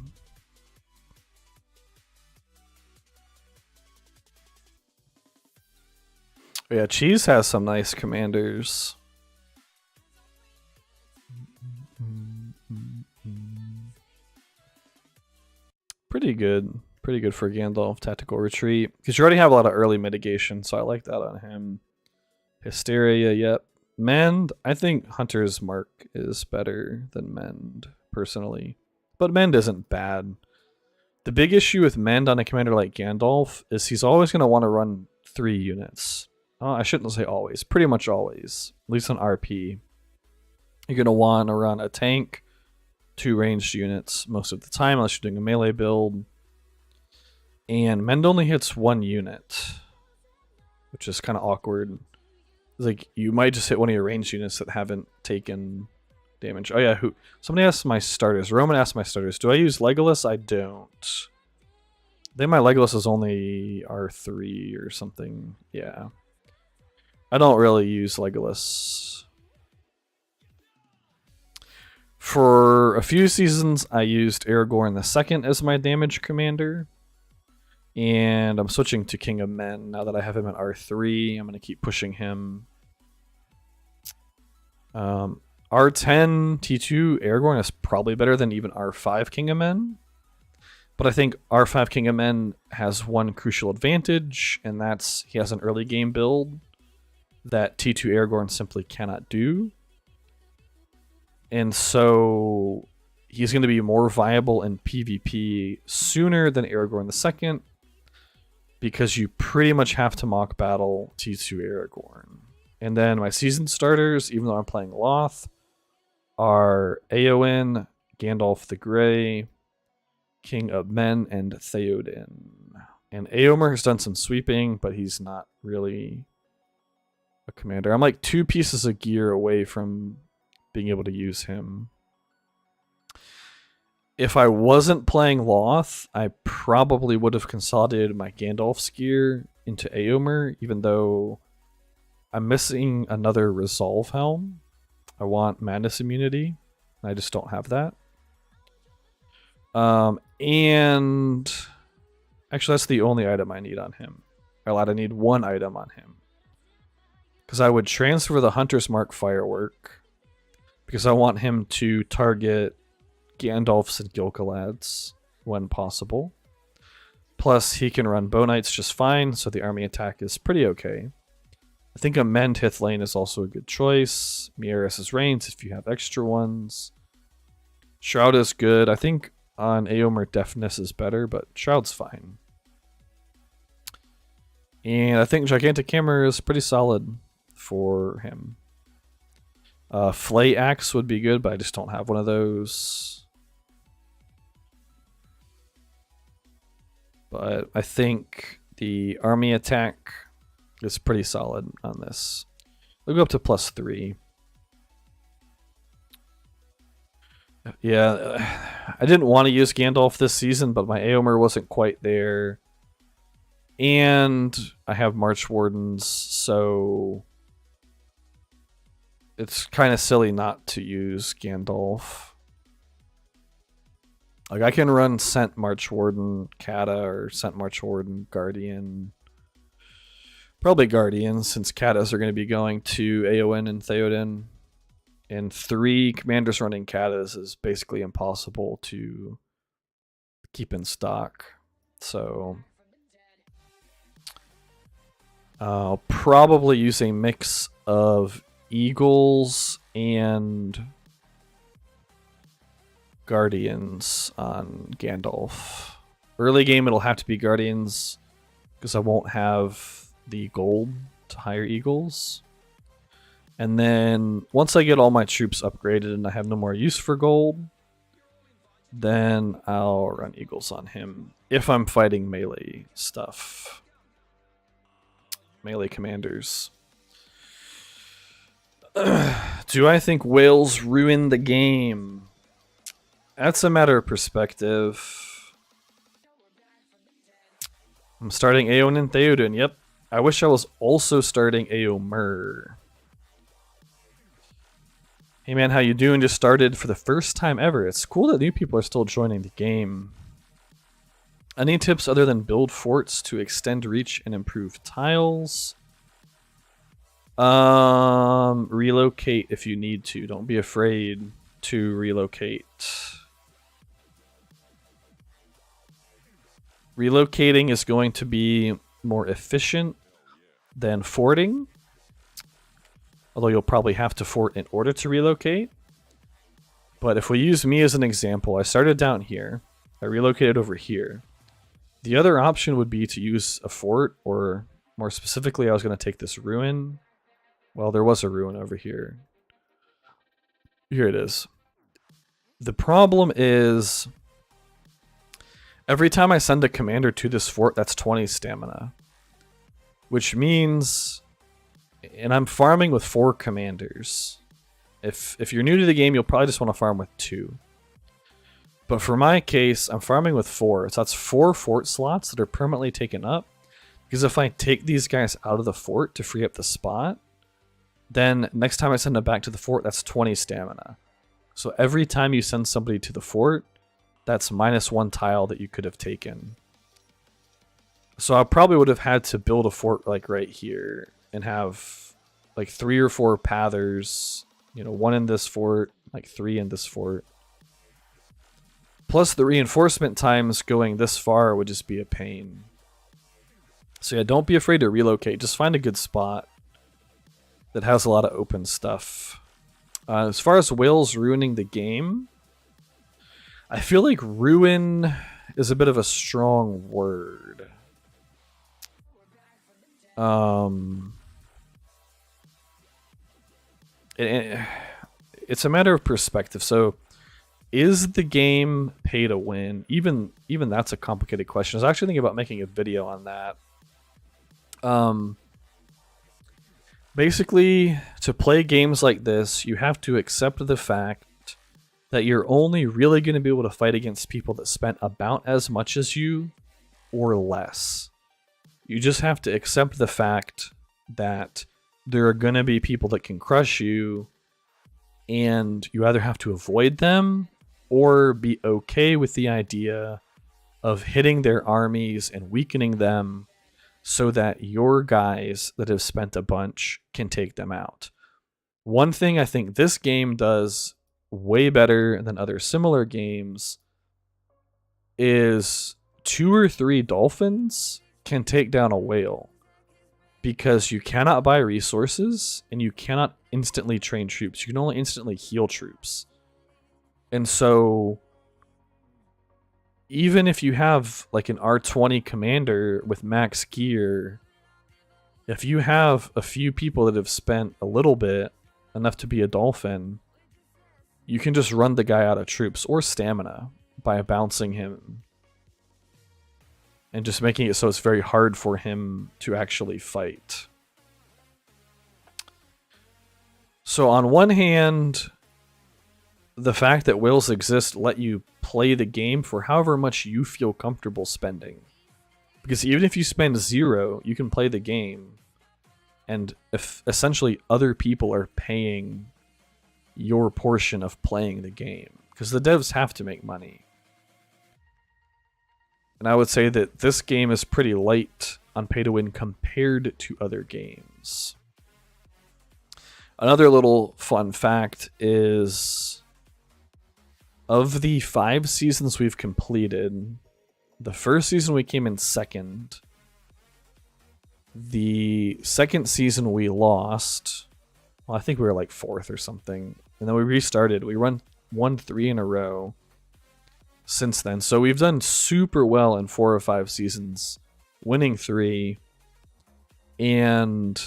Yeah, Cheese has some nice commanders. Pretty good. Pretty good for Gandalf. Tactical Retreat. Because you already have a lot of early mitigation, so I like that on him. Hysteria, yep. Mend, I think Hunter's Mark is better than Mend, personally. But Mend isn't bad. The big issue with Mend on a commander like Gandalf is he's always going to want to run 3 units. I shouldn't say always. Pretty much always. At least on RP. You're going to want to run a tank, 2 ranged units most of the time, unless you're doing a melee build. And Mend only hits 1 unit, which is kind of awkward. It's like, you might just hit one of your ranged units that haven't taken damage. Oh yeah, somebody asked my starters. Roman asked my starters. Do I use Legolas? I don't. I think my Legolas is only R3 or something. Yeah. I don't really use Legolas. For a few seasons, I used Aragorn II as my damage commander. And I'm switching to King of Men now that I have him at R3. I'm going to keep pushing him. R10 T2 Aragorn is probably better than even R5 King of Men. But I think R5 King of Men has one crucial advantage, and that's he has an early game build that T2 Aragorn simply cannot do. And so he's going to be more viable in PvP sooner than Aragorn II, because you pretty much have to mock battle T2 Aragorn. And then my season starters, even though I'm playing Loth, are Eowyn, Gandalf the Grey, King of Men, and Theoden. And Eomer has done some sweeping, but he's not really a commander. I'm like 2 pieces of gear away from being able to use him. If I wasn't playing Loth, I probably would have consolidated my Gandalf's gear into Eomer, even though I'm missing another Resolve Helm. I want Madness Immunity, and I just don't have that. And actually, that's the only item I need on him. I need 1 item on him. Because I would transfer the Hunter's Mark Firework, because I want him to target Gandalf's and Gil-galad's when possible. Plus, he can run Bow Knights just fine, so the army attack is pretty okay. I think a Mend 5th lane is also a good choice. Mieris's Reigns if you have extra ones. Shroud is good. I think on Eomer Deafness is better, but Shroud's fine. And I think Gigantic Hammer is pretty solid for him. Flay Axe would be good, but I just don't have one of those. But I think the army attack is pretty solid on this. We'll go up to +3. Yeah, I didn't want to use Gandalf this season, but my Eomer wasn't quite there. And I have March Wardens, so it's kind of silly not to use Gandalf. Like, I can run Scent March Warden Kata or Scent March Warden Guardian. Probably Guardian, since Katas are going to be going to Eowyn and Theoden. and 3 commanders running katas is basically impossible to keep in stock. So I'll probably use a mix of eagles and guardians on Gandalf. Early game it'll have to be guardians because I won't have the gold to hire eagles. And then once I get all my troops upgraded and I have no more use for gold, then I'll run eagles on him if I'm fighting melee stuff. Melee commanders. Do I think whales ruin the game? That's a matter of perspective. I'm starting Aeon and Theoden. Yep. I wish I was also starting Eomer. Hey man, how you doing? Just started for the first time ever. It's cool that new people are still joining the game. Any tips other than build forts to extend reach and improve tiles? Relocate if you need to. Don't be afraid to relocate. Relocating is going to be more efficient than forting. Although you'll probably have to fort in order to relocate. But if we use me as an example, I started down here. I relocated over here. The other option would be to use a fort, or more specifically, I was going to take this ruin. Well, there was a ruin over here. Here it is. The problem is, every time I send a commander to this fort, that's 20 stamina. Which means, and I'm farming with 4 commanders. If you're new to the game, you'll probably just want to farm with 2. But for my case, I'm farming with 4. So that's 4 fort slots that are permanently taken up. Because if I take these guys out of the fort to free up the spot, then next time I send them back to the fort, that's 20 stamina. So every time you send somebody to the fort, that's -1 tile that you could have taken. So I probably would have had to build a fort like right here and have like 3 or 4 pathers, you know, 1 in this fort, like 3 in this fort. Plus the reinforcement times going this far would just be a pain. So yeah, don't be afraid to relocate. Just find a good spot that has a lot of open stuff. As far as whales ruining the game, I feel like ruin is a bit of a strong word. It's a matter of perspective. So, is the game pay to win? Even that's a complicated question. I was actually thinking about making a video on that. Basically, to play games like this, you have to accept the fact that you're only really going to be able to fight against people that spent about as much as you or less. You just have to accept the fact that there are going to be people that can crush you, and you either have to avoid them or be okay with the idea of hitting their armies and weakening them so that your guys that have spent a bunch can take them out. One thing I think this game does way better than other similar games is 2 or 3 dolphins can take down a whale, because you cannot buy resources and you cannot instantly train troops. You can only instantly heal troops. And so even if you have like an R20 commander with max gear, if you have a few people that have spent a little bit, enough to be a dolphin, you can just run the guy out of troops or stamina by bouncing him and just making it so it's very hard for him to actually fight. So on one hand, the fact that whales exist let you play the game for however much you feel comfortable spending. Because even if you spend 0, you can play the game. And if essentially other people are paying your portion of playing the game. Because the devs have to make money. And I would say that this game is pretty light on pay to win compared to other games. Another little fun fact is, of the 5 seasons we've completed, the first season we came in second. The second season we lost. Well, I think we were like 4th or something. And then we restarted. We won 3 in a row since then. So we've done super well in 4 or 5 seasons, winning 3. And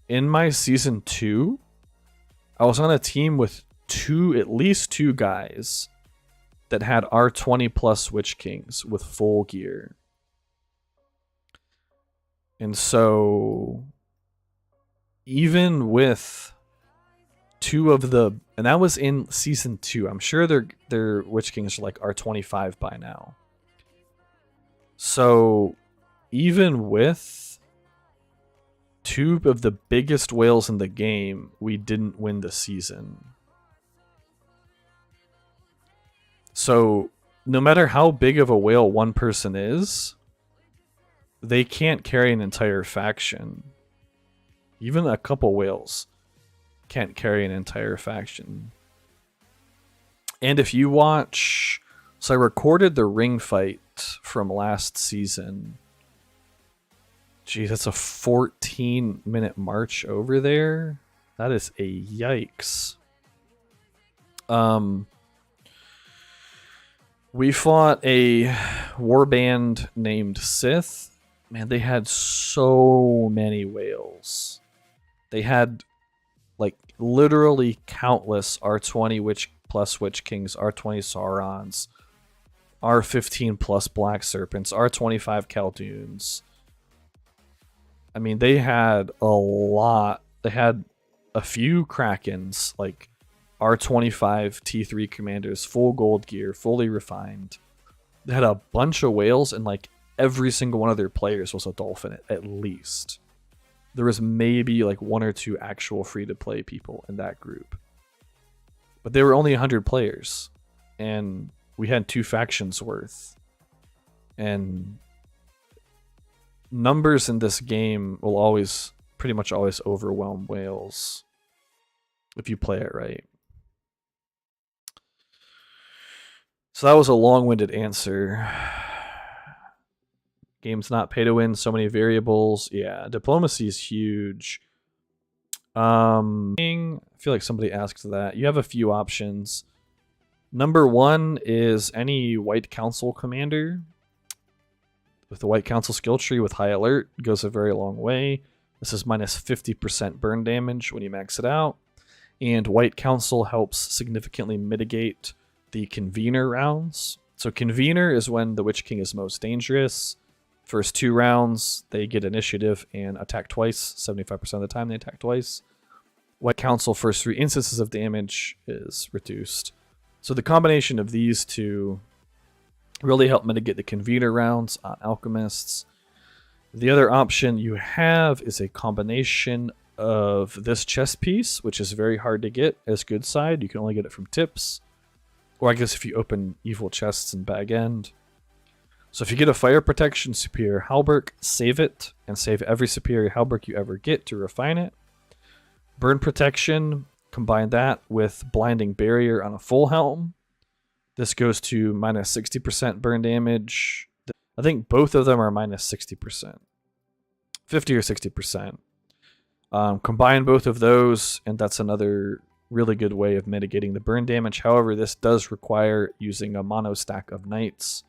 in my season 2, I was on a team with at least two guys that had R20 plus Witch Kings with full gear. And so even with 2 of the, and that was in season 2, I'm sure their Witch Kings are like R25 by now. So even with 2 of the biggest whales in the game, we didn't win the season. So no matter how big of a whale one person is, they can't carry an entire faction. Even a couple whales can't carry an entire faction. And if you watch, so I recorded the ring fight from last season. Geez, that's a 14-minute march over there. That is a yikes. We fought a warband named Sith. Man, they had so many whales. They had like literally countless R20 plus Witch Kings, R20 Saurons, R15 plus Black Serpents, R25 Khaldoons. I mean, they had a lot. They had a few Krakens, like R25 T3 commanders, full gold gear, fully refined. They had a bunch of whales, and like every single one of their players was a dolphin at least. There was maybe like 1 or 2 actual free-to-play people in that group. But they were only 100 players, and we had 2 factions worth. And numbers in this game will pretty much always overwhelm whales if you play it right. So that was a long-winded answer. Game's not pay to win, so many variables. Yeah, diplomacy is huge. I feel like somebody asked that. You have a few options. Number 1 is any White Council commander with the White Council skill tree with high alert. Goes a very long way. This is minus 50% burn damage when you max it out. And White Council helps significantly mitigate the convener rounds. So convener is when the Witch King is most dangerous. First 2 rounds, they get initiative and attack twice. 75% of the time they attack twice. White Council, first 3 instances of damage is reduced. So the combination of these 2 really help mitigate the convener rounds on alchemists. The other option you have is a combination of this chest piece, which is very hard to get as good side. You can only get it from tips. Or I guess if you open evil chests in Bag End. So if you get a fire protection superior halberg, save it, and save every superior halberg you ever get to refine it. Burn protection, combine that with blinding barrier on a full helm. This goes to minus 60% burn damage. I think both of them are minus 60%. 50 or 60%. Combine both of those, and that's another really good way of mitigating the burn damage. However, this does require using a mono stack of knights,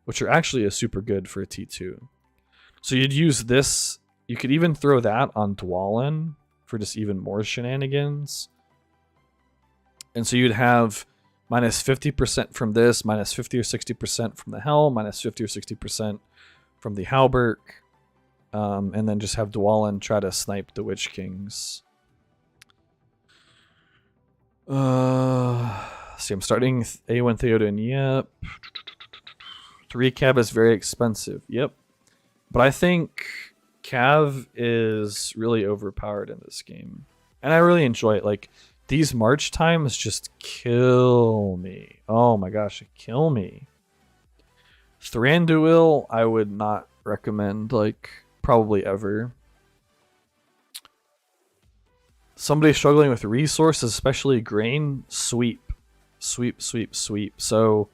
which are actually a super good for a T2. So you'd use this. You could even throw that on Dwalin for just even more shenanigans. And so you'd have minus 50% from this, minus 50 or 60% from the helm, minus 50 or 60% from the halberd, and then just have Dwalin try to snipe the Witch Kings. See, I'm starting A1 Theoden. Yep. 3 Cav is very expensive. Yep. But I think Cav is really overpowered in this game. And I really enjoy it. Like, these march times just kill me. Oh my gosh, they kill me. Thranduil, I would not recommend, like, probably ever. Somebody struggling with resources, especially grain, sweep. Sweep, sweep, sweep. So,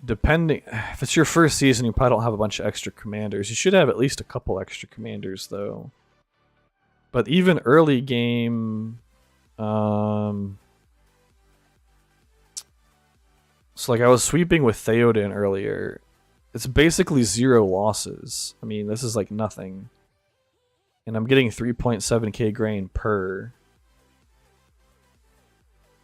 depending, if it's your first season, you probably don't have a bunch of extra commanders. You should have at least a couple extra commanders, though. But even early game, so like I was sweeping with Theoden earlier. It's basically 0 losses. I mean, this is like nothing. And I'm getting 3.7k grain per.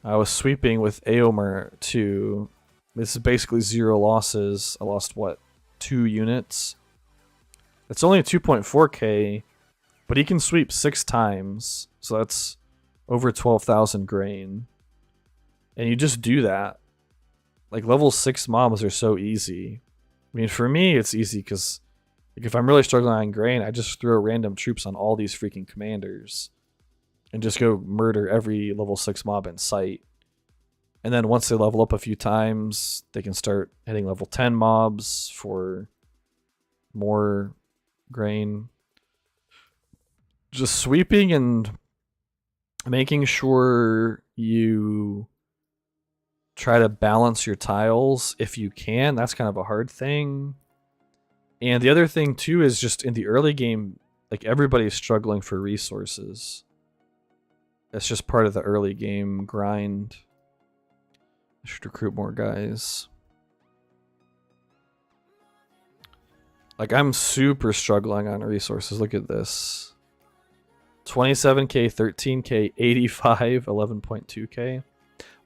I was sweeping with Aomer too. This is basically 0 losses. I lost what? 2 units. It's only 2.4k, but he can sweep 6 times. So that's over 12,000 grain. And you just do that. Like level 6 mobs are so easy. I mean, for me, it's easy because like if I'm really struggling on grain, I just throw random troops on all these freaking commanders and just go murder every level 6 mob in sight. And then once they level up a few times, they can start hitting level 10 mobs for more grain. Just sweeping and making sure you try to balance your tiles if you can. That's kind of a hard thing. And the other thing too is just in the early game, like everybody's struggling for resources. That's just part of the early game grind. I should recruit more guys. Like I'm super struggling on resources. Look at this. 27k, 13k, 85, 11.2k.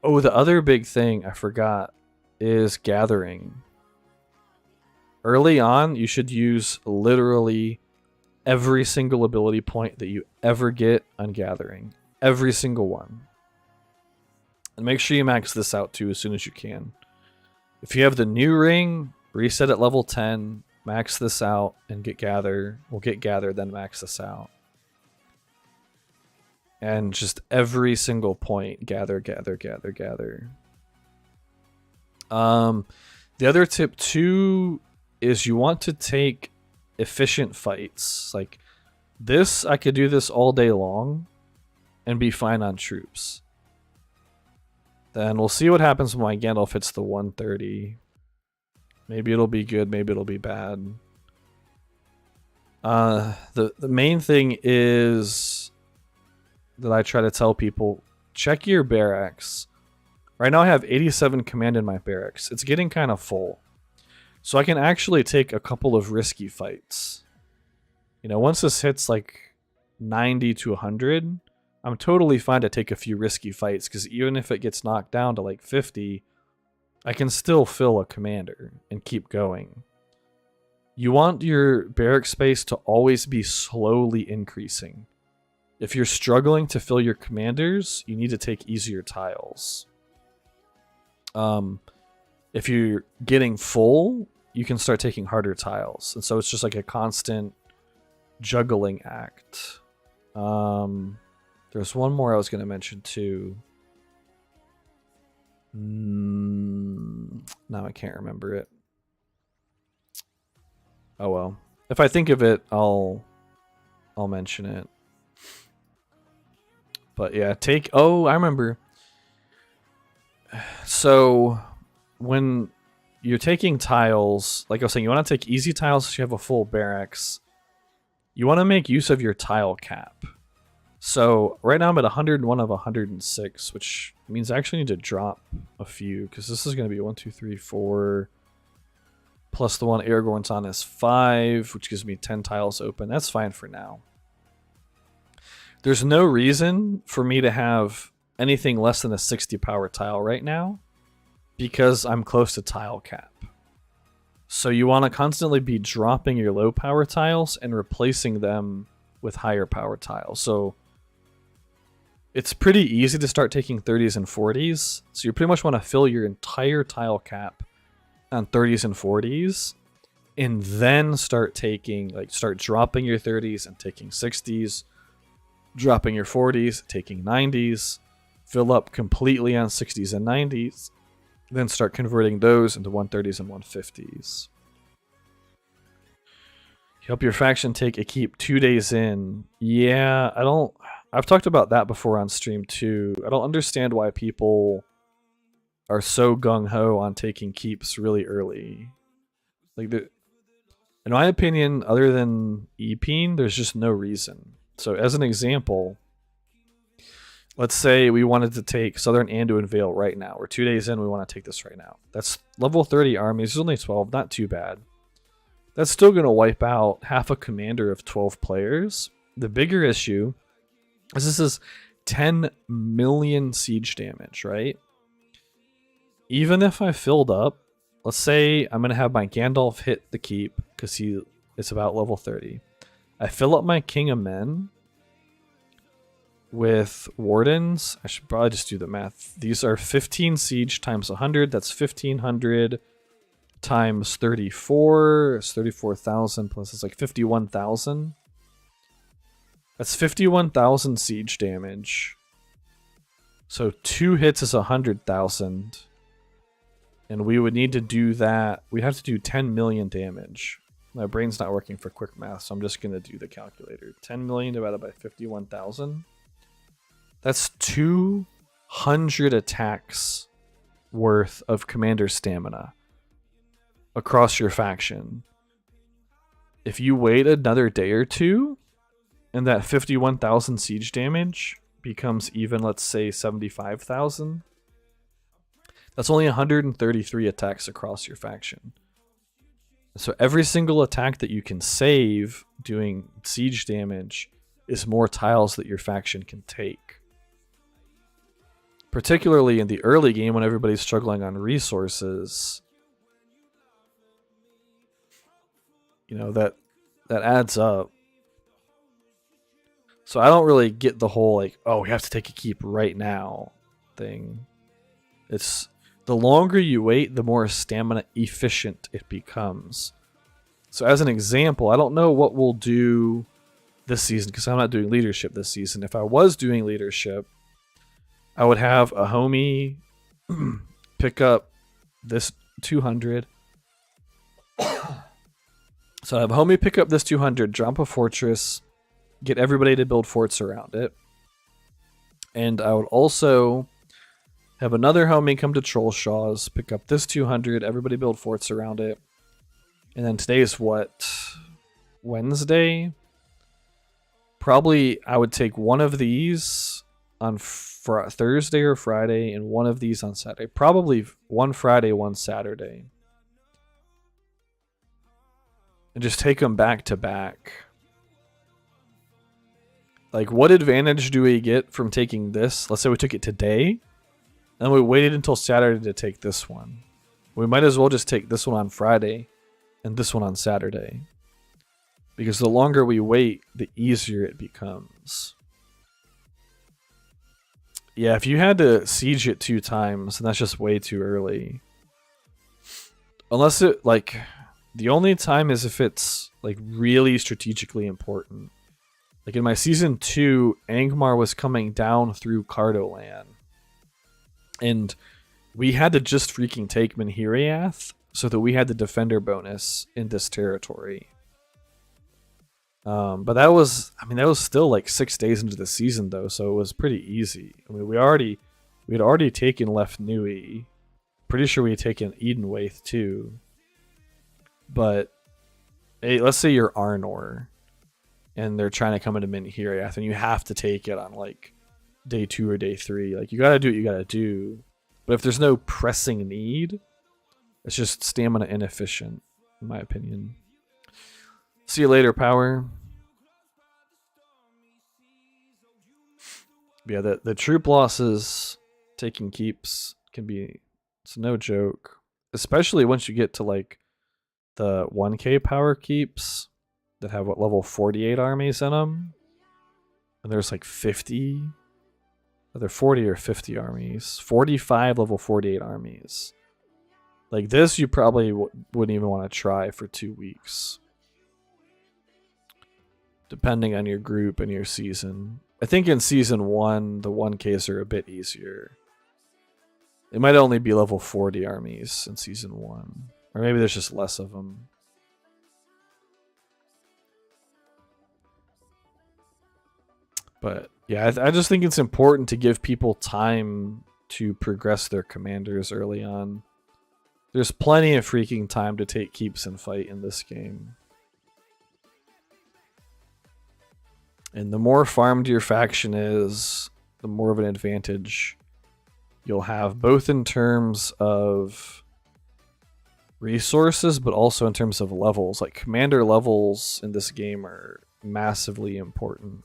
Oh, the other big thing I forgot is gathering. Early on, you should use literally every single ability point that you ever get on gathering. Every single one. And make sure you max this out too as soon as you can. If you have the new ring, reset at level 10, max this out, and get gather. We'll get gather, then max this out. And just every single point, gather, gather, gather, gather. The other tip too is you want to take efficient fights. Like this, I could do this all day long and be fine on troops. Then we'll see what happens when my Gandalf hits the 130. Maybe it'll be good, maybe it'll be bad. The main thing is that I try to tell people, check your barracks. Right now I have 87 command in my barracks. It's getting kind of full. So I can actually take a couple of risky fights. You know, once this hits like 90 to 100, I'm totally fine to take a few risky fights because even if it gets knocked down to like 50, I can still fill a commander and keep going. You want your barrack space to always be slowly increasing. If you're struggling to fill your commanders, you need to take easier tiles. If you're getting full, you can start taking harder tiles. And so it's just like a constant juggling act. There's one more I was going to mention too. Now I can't remember it. Oh well. If I think of it, I'll mention it. But yeah, oh, I remember. So when you're taking tiles, like I was saying, you want to take easy tiles so you have a full barracks. You want to make use of your tile cap. So right now I'm at 101 of 106, which means I actually need to drop a few because this is going to be 1, 2, 3, 4. Plus the one Aragorn's on is 5, which gives me 10 tiles open. That's fine for now. There's no reason for me to have anything less than a 60 power tile right now because I'm close to tile cap. So you want to constantly be dropping your low power tiles and replacing them with higher power tiles. So it's pretty easy to start taking 30s and 40s. So you pretty much want to fill your entire tile cap on 30s and 40s and then start dropping your 30s and taking 60s, dropping your 40s, taking 90s, fill up completely on 60s and 90s, then start converting those into 130s and 150s. You help your faction take a keep 2 days in. Yeah, I don't I've talked about that before on stream too. I don't understand why people are so gung-ho on taking keeps really early. Like, in my opinion, other than EPing, there's just no reason. So as an example, let's say we wanted to take Southern Anduin Vale right now. We're 2 days in, we want to take this right now. That's level 30 armies, there's only 12, not too bad. That's still going to wipe out half a commander of 12 players. The bigger issue is this is 10 million siege damage, right? Even if I filled up, let's say I'm going to have my Gandalf hit the keep because it's about level 30. I fill up my King of Men with Wardens. I should probably just do the math. These are 15 siege times 100. That's 1,500 times 34. It's 34,000 plus it's like 51,000. That's 51,000 siege damage. So 2 hits is 100,000. And we would need to do that. We have to do 10 million damage. My brain's not working for quick math, so I'm just going to do the calculator. 10 million divided by 51,000. That's 200 attacks worth of commander stamina across your faction. If you wait another day or two, and that 51,000 siege damage becomes even, let's say, 75,000, that's only 133 attacks across your faction. So every single attack that you can save doing siege damage is more tiles that your faction can take. Particularly in the early game when everybody's struggling on resources, you know, that adds up. So I don't really get the whole like, oh, we have to take a keep right now thing. It's the longer you wait, the more stamina efficient it becomes. So as an example, I don't know what we'll do this season because I'm not doing leadership this season. If I was doing leadership, I would have a homie pick up this 200. So I have a homie pick up this 200, drop a fortress, get everybody to build forts around it. And I would also have another homie come to Troll Shaw's, pick up this 200, everybody build forts around it. And then today's what? Wednesday? Probably I would take one of these on Thursday or Friday and one of these on Saturday. Probably one Friday, one Saturday. And just take them back to back. Like, what advantage do we get from taking this? Let's say we took it today, and we waited until Saturday to take this one. We might as well just take this one on Friday and this one on Saturday. Because the longer we wait, the easier it becomes. Yeah, if you had to siege it 2 times, then that's just way too early. Unless it, like, the only time is if it's, like, really strategically important. Like in my season 2, Angmar was coming down through Cardolan. And we had to just freaking take Menhiriath so that we had the defender bonus in this territory. But that was still like 6 days into the season though, so it was pretty easy. I mean, we had already taken Left Nui. Pretty sure we had taken Edenwaith too. But hey, let's say you're Arnor and they're trying to come into Menhiriath and you have to take it on like day 2 or day 3. Like, you gotta do what you gotta do. But if there's no pressing need, it's just stamina inefficient, in my opinion. See you later, Power. But yeah, the troop losses taking keeps can be, it's no joke. Especially once you get to like the 1k power keeps that have what, level 48 armies in them. And there's like 50, either 40 or 50 armies. 45 level 48 armies. Like this, you probably wouldn't even want to try for 2 weeks. Depending on your group and your season. I think in season 1, the 1Ks are a bit easier. It might only be level 40 armies in season 1. Or maybe there's just less of them. But Yeah, I just think it's important to give people time to progress their commanders early on. There's plenty of freaking time to take keeps and fight in this game. And the more farmed your faction is, the more of an advantage you'll have, both in terms of resources, but also in terms of levels. Like, commander levels in this game are massively important.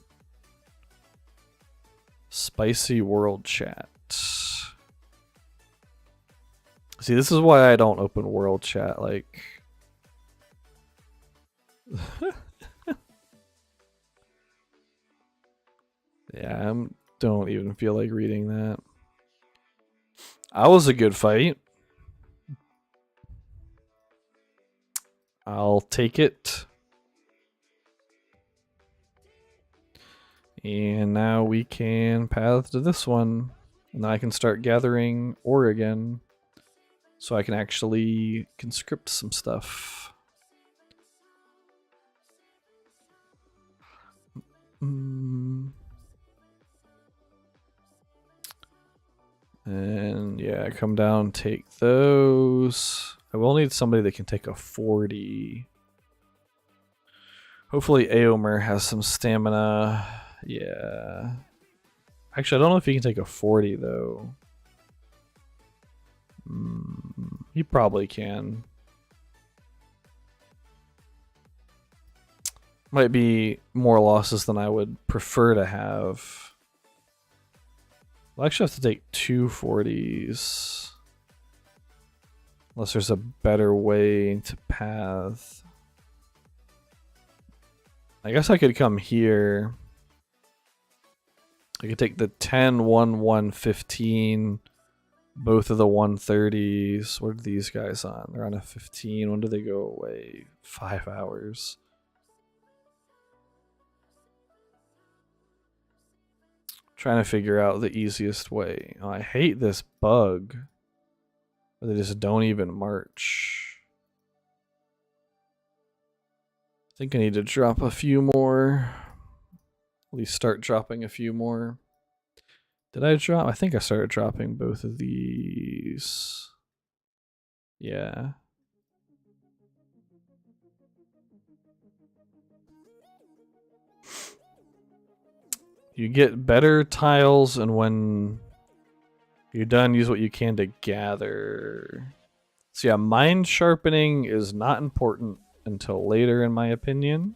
Spicy world chat. See, this is why I don't open world chat, like... yeah, I don't even feel like reading that. That was a good fight. I'll take it. And now we can path to this one. And then I can start gathering ore again. So I can actually conscript some stuff. And yeah, come down, take those. I will need somebody that can take a 40. Hopefully Aomer has some stamina. Yeah. Actually, I don't know if he can take a 40 though. He probably can. Might be more losses than I would prefer to have. I'll actually have to take 2 40s. Unless there's a better way to path. I guess I could come here. I could take the 10, 1, 1, 15. Both of the 130s. What are these guys on? They're on a 15. When do they go away? 5 hours. Trying to figure out the easiest way. Oh, I hate this bug. They just don't even march. I think I need to drop a few more. At least start dropping a few more. Did I drop? I think I started dropping both of these. Yeah. You get better tiles, and when you're done, use what you can to gather. So yeah, mind sharpening is not important until later, in my opinion.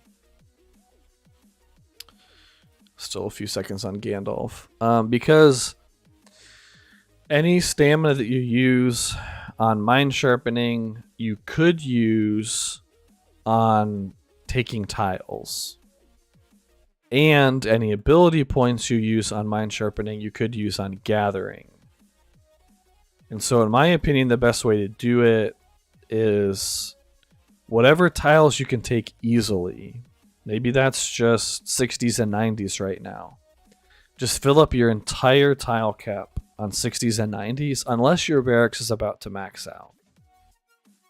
Still a few seconds on Gandalf. Because any stamina that you use on mind sharpening, you could use on taking tiles. And any ability points you use on mind sharpening, you could use on gathering. And so in my opinion, the best way to do it is whatever tiles you can take easily. Maybe that's just 60s and 90s right now. Just fill up your entire tile cap on 60s and 90s, unless your barracks is about to max out.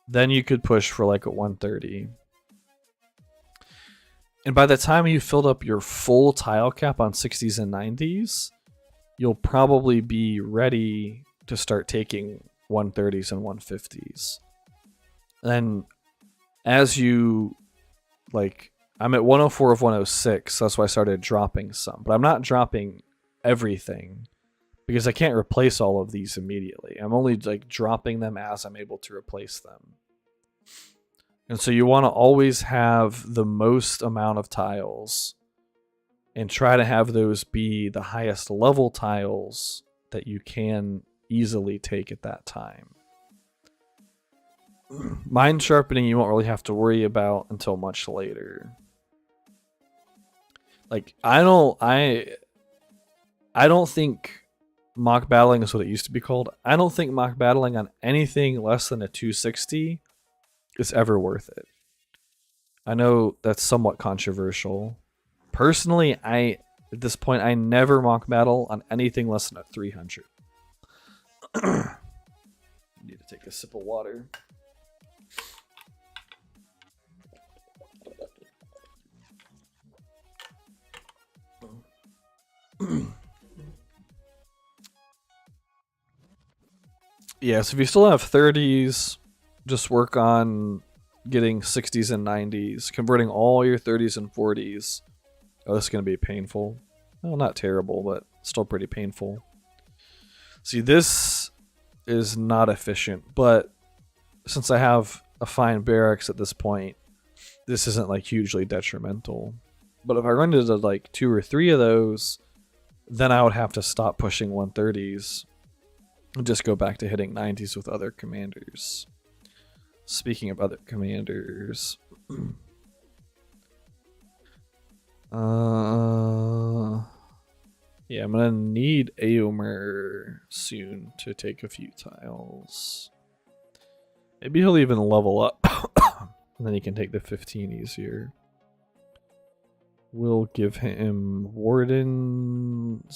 Then you could push for like a 130. And by the time you filled up your full tile cap on 60s and 90s, you'll probably be ready to start taking 130s and 150s. And as you, like, I'm at 104 of 106, so that's why I started dropping some. But I'm not dropping everything because I can't replace all of these immediately. I'm only like dropping them as I'm able to replace them. And so you want to always have the most amount of tiles and try to have those be the highest level tiles that you can easily take at that time. Mind sharpening you won't really have to worry about until much later. Like, I don't think mock battling is what it used to be called. I don't think mock battling on anything less than a 260 is ever worth it. I know that's somewhat controversial. Personally, at this point, I never mock battle on anything less than a 300. Need to take a sip of water. Yeah, so if you still have 30s, just work on getting 60s and 90s, converting all your 30s and 40s. Oh, this is going to be painful. Well, not terrible, but still pretty painful. See, this is not efficient, but since I have a fine barracks at this point, this isn't like hugely detrimental. But if I run into like 2 or 3 of those, then I would have to stop pushing 130s and just go back to hitting 90s with other commanders. Speaking of other commanders, yeah, I'm gonna need Aomer soon to take a few tiles. Maybe he'll even level up, and then he can take the 15 easier. We'll give him Wardens,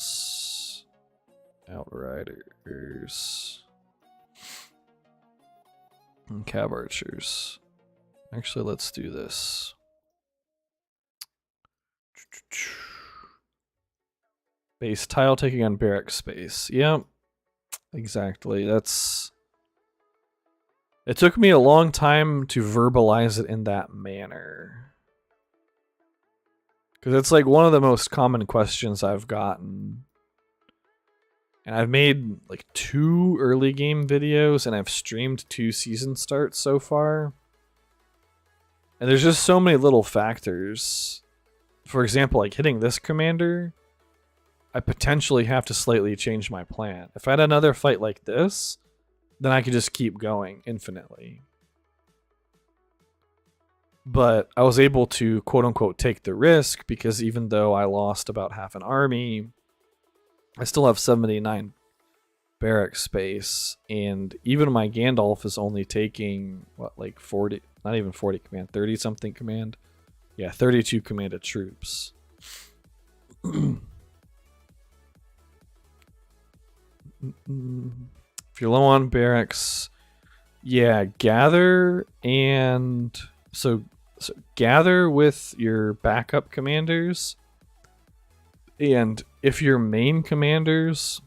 Outriders, and Cav Archers. Actually, let's do this. Base tile taking on barrack space. Yep, exactly. That's. It took me a long time to verbalize it in that manner. Because it's like one of the most common questions I've gotten. And I've made like 2 early game videos and I've streamed 2 season starts so far. And there's just so many little factors. For example, like hitting this commander, I potentially have to slightly change my plan. If I had another fight like this, then I could just keep going infinitely. But I was able to quote unquote take the risk because even though I lost about half an army, I still have 79 barrack space, and even my Gandalf is only taking what, like 40, not even 40 command, 30 something command. Yeah, 32 commanded troops. If you're low on barracks, yeah, gather and so gather with your backup commanders, and if your main commanders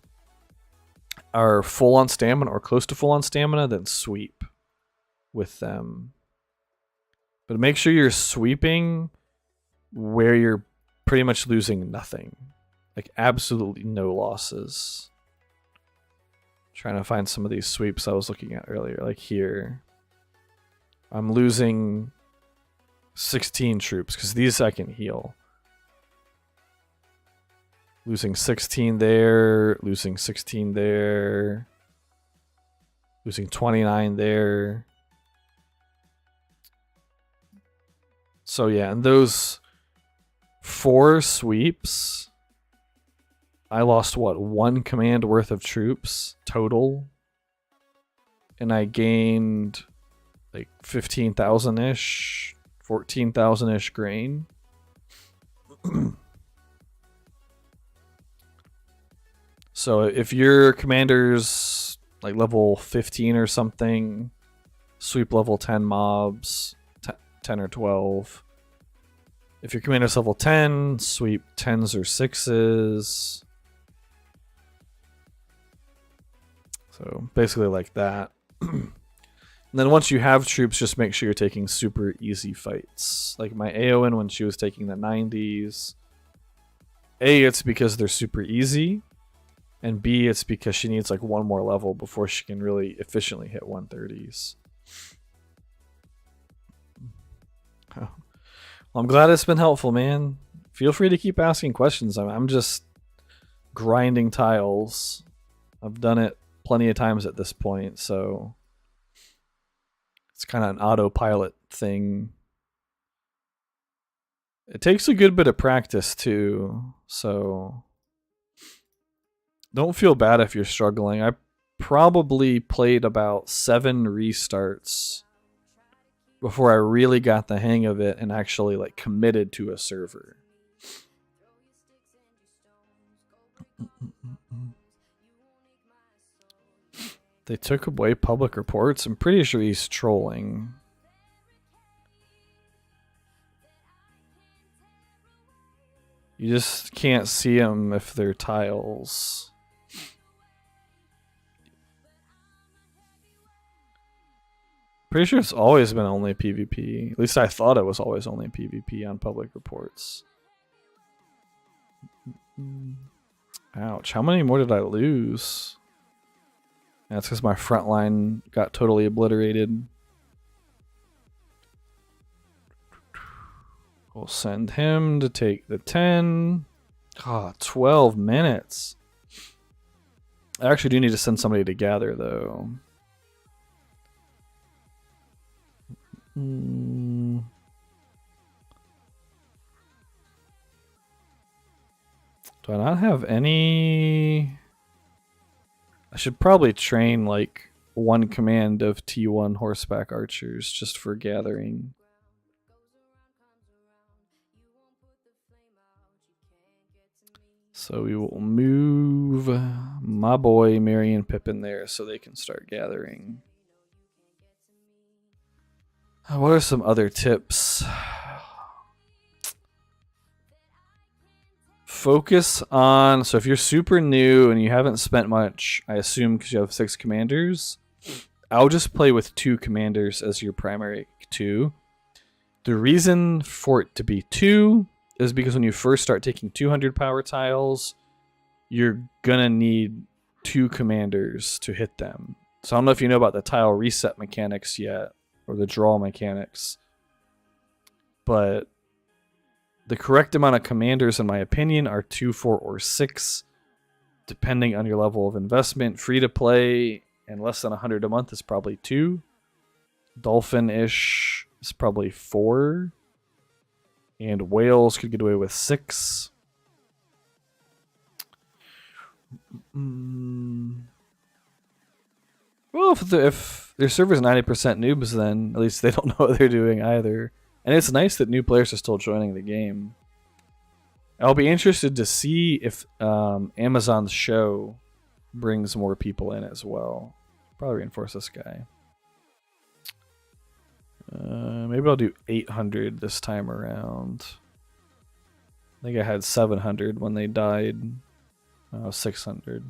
are full on stamina or close to full on stamina, then sweep with them. But make sure you're sweeping where you're pretty much losing nothing. Like absolutely no losses. Trying to find some of these sweeps I was looking at earlier, like here. I'm losing 16 troops because these I can heal. Losing 16 there, losing 16 there, losing 29 there. So yeah, and those 4 sweeps, I lost what, 1 command worth of troops total, and I gained like 15,000-ish, 14,000-ish grain. So if your commander's like level 15 or something, sweep level 10 mobs, 10 or 12. If your commander's level 10, sweep 10s or 6s. So basically like that. And then once you have troops, just make sure you're taking super easy fights. Like my Aowen when she was taking the 90s. A, it's because they're super easy. And B, it's because she needs like 1 more level before she can really efficiently hit 130s. Oh. Well, I'm glad it's been helpful, man. Feel free to keep asking questions. I'm just grinding tiles. I've done it plenty of times at this point, so it's kind of an autopilot thing. It takes a good bit of practice too, so don't feel bad if you're struggling. I probably played about 7 restarts before I really got the hang of it and actually like committed to a server. They took away public reports. I'm pretty sure he's trolling. You just can't see them if they're tiles. Pretty sure it's always been only PvP. At least I thought it was always only PvP on public reports. Ouch. How many more did I lose? That's because my front line got totally obliterated. We'll send him to take the 10. Ah, 12 minutes. I actually do need to send somebody to gather, though. Do I not have any? I should probably train like one command of T1 horseback archers just for gathering. So we will move my boy Merry and Pippin there so they can start gathering. What are some other tips? Focus on, so if you're super new and you haven't spent much, I assume because you have 6 commanders, I'll just play with 2 commanders as your primary 2. The reason for it to be 2 is because when you first start taking 200 power tiles, you're gonna need 2 commanders to hit them. So I don't know if you know about the tile reset mechanics yet, or the draw mechanics, but the correct amount of commanders, in my opinion, are 2, 4, or 6, depending on your level of investment. Free to play and less than 100 a month is probably 2. Dolphin-ish is probably 4. And whales could get away with 6. Well, if their server's 90% noobs, then at least they don't know what they're doing either. And it's nice that new players are still joining the game. I'll be interested to see if Amazon's show brings more people in as well. Probably reinforce this guy. Maybe I'll do 800 this time around. I think I had 700 when they died. 600.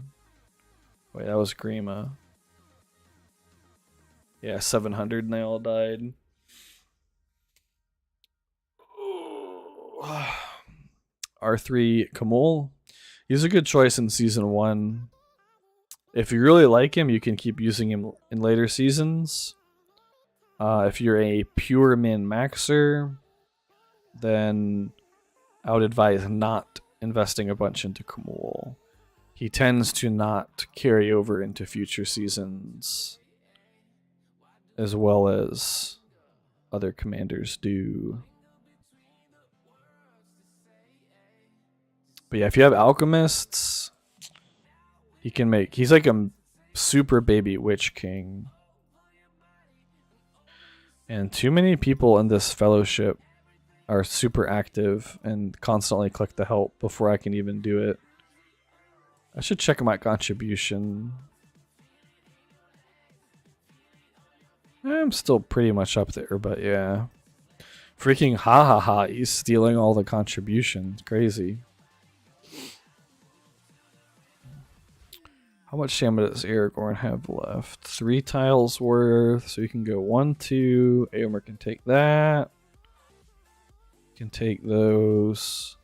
Wait, that was Grima. Yeah, 700 and they all died. R3 Kamul. He's a good choice in season 1. If you really like him, you can keep using him in later seasons. If you're a pure min-maxer, then I would advise not investing a bunch into Kamul. He tends to not carry over into future seasons as well as other commanders do. But yeah, if you have alchemists, he's like a super baby witch king. And too many people in this fellowship are super active and constantly click the help before I can even do it. I should check my contribution. I'm still pretty much up there, but yeah. Freaking ha ha ha, he's stealing all the contributions. Crazy. How much stamina does Aragorn have left? 3 tiles worth, so you can go 1, 2. Aomer can take that. Can take those.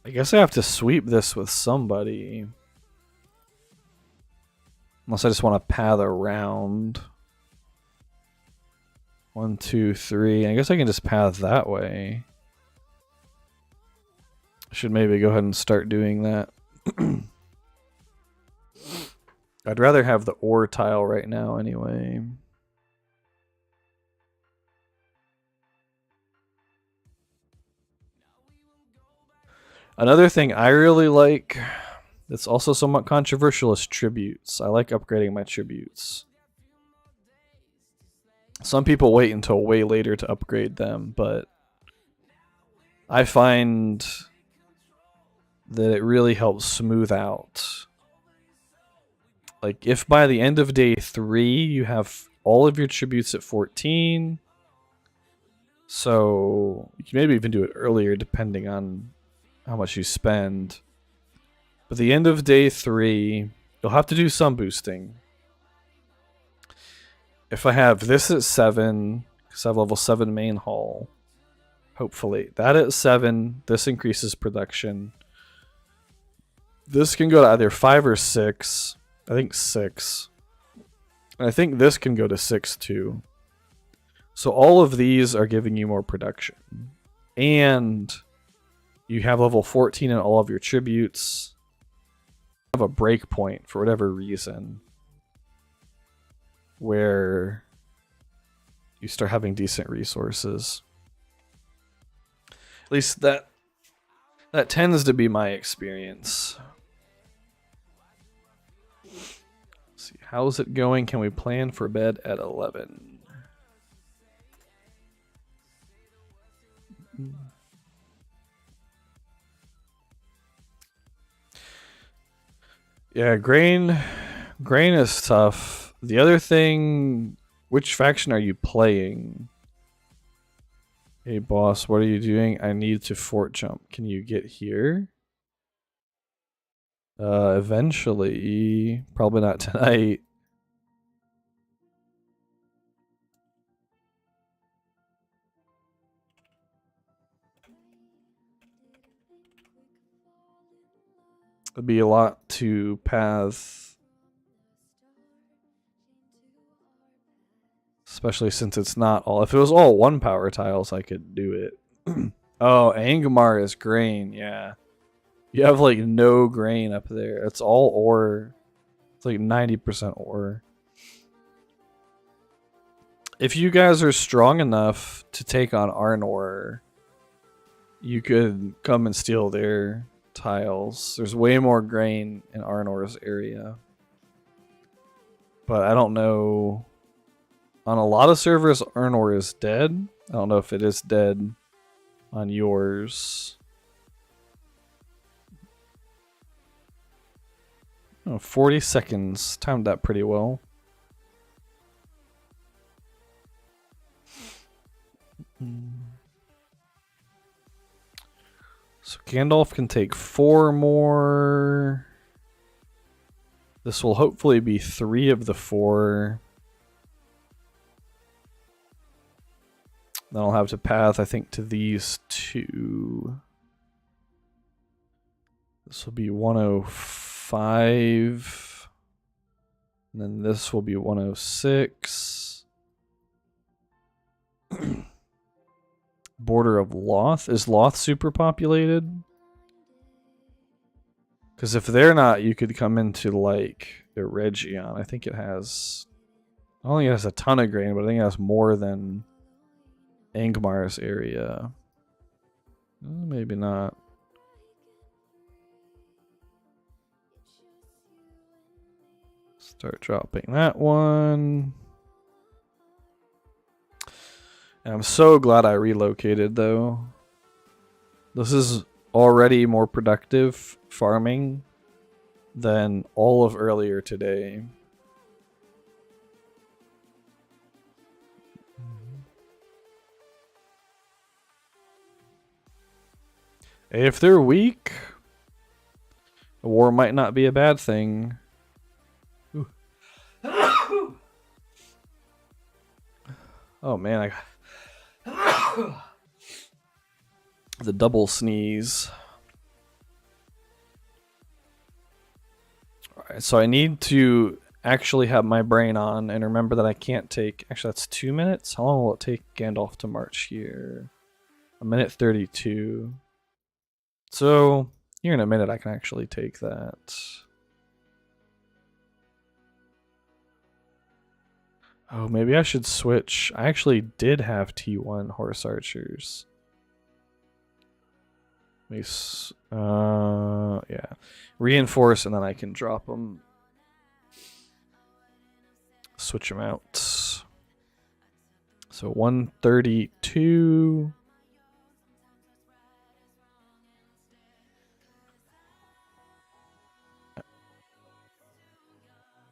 I guess I have to sweep this with somebody. Unless I just want to path around. 1, 2, 3. I guess I can just path that way. I should maybe go ahead and start doing that. I'd rather have the ore tile right now anyway. Another thing I really like that's also somewhat controversial is tributes. I like upgrading my tributes. Some people wait until way later to upgrade them, but I find that it really helps smooth out. Like, if by the end of day 3 you have all of your tributes at 14, so you can maybe even do it earlier depending on how much you spend. But the end of day 3, you'll have to do some boosting. if I have this at 7, because I have level 7 main hall, hopefully that at 7, this increases production. This can go to either 5 or 6. I think 6. And I think this can go to 6 too. So all of these are giving you more production. And you have level 14 in all of your tributes. You have a breakpoint for whatever reason where you start having decent resources. At least that tends to be my experience. Let's see, how's it going? Can we plan for bed at 11? Yeah, grain is tough. The other thing, which faction are you playing? Hey boss, what are you doing? I need to fort jump. Can you get here? Eventually. Probably not tonight. It'd be a lot to path. Especially since it's not all. If it was all 1 power tiles, I could do it. Oh, Angmar is grain, yeah. You have like no grain up there. It's all ore. It's like 90% ore. If you guys are strong enough to take on Arnor, you could come and steal their tiles. There's way more grain in Arnor's area. But I don't know. On a lot of servers, Arnor is dead. I don't know if it is dead on yours. Oh, 40 seconds. Timed that pretty well. So Gandalf can take 4 more. This will hopefully be 3 of the 4. Then I'll have to path, I think, to these 2. This will be 105. And then this will be 106. Border of Loth. Is Loth super populated? Because if they're not, you could come into like Eregion. I think it has. I don't think it has a ton of grain, but I think it has more than Angmar's area. Maybe not. Start dropping that one. And I'm so glad I relocated though. This is already more productive farming than all of earlier today. If they're weak, a war might not be a bad thing. Ooh. Oh man, I got the double sneeze. Alright, so I need to actually have my brain on and remember that I can't take... Actually, that's 2 minutes? How long will it take Gandalf to march here? 1:32. So, here in a minute I can actually take that. Oh, maybe I should switch. I actually did have T1 horse archers. Yeah. Reinforce and then I can drop them. Switch them out. So 132.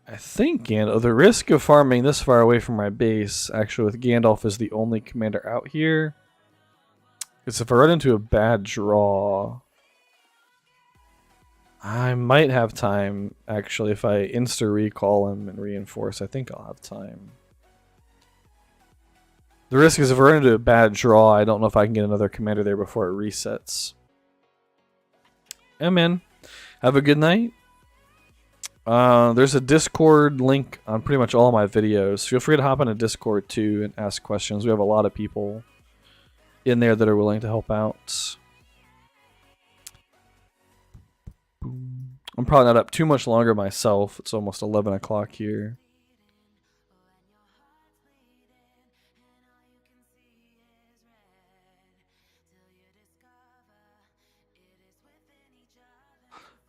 I think Gandalf, the risk of farming this far away from my base, actually with Gandalf as the only commander out here, is if I run into a bad draw, I might have time, actually, if I insta-recall him and reinforce, I think I'll have time. The risk is if we're into a bad draw, I don't know if I can get another commander there before it resets. Yeah, man. Have a good night. There's a Discord link on pretty much all my videos. Feel free to hop on a Discord too and ask questions. We have a lot of people in there that are willing to help out. I'm probably not up too much longer myself. It's almost 11 o'clock here.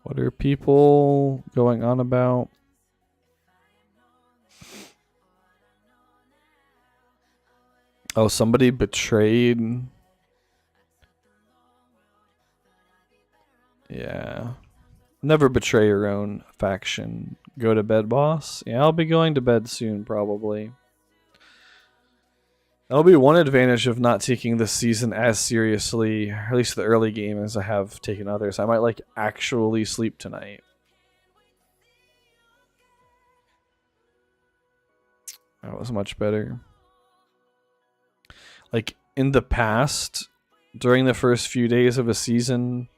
What are people going on about? Oh, somebody betrayed. Yeah. Never betray your own faction. Go to bed, boss. Yeah, I'll be going to bed soon, probably. That'll be one advantage of not taking this season as seriously, or at least the early game, as I have taken others. I might like actually sleep tonight. That was much better. Like in the past, during the first few days of a season,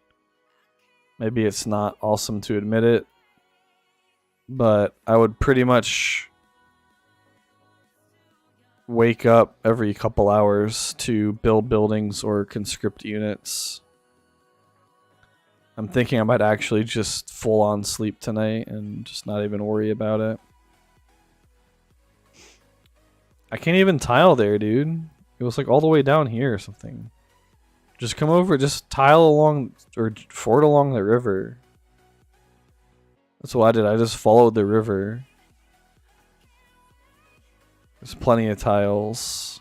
maybe it's not awesome to admit it, but I would pretty much wake up every couple hours to build buildings or conscript units. I'm thinking I might actually just full on sleep tonight and just not even worry about it. I can't even tile there, dude. It was like all the way down here or something. Just come over, just tile along or fort along the river. That's what I did. I just followed the river. There's plenty of tiles.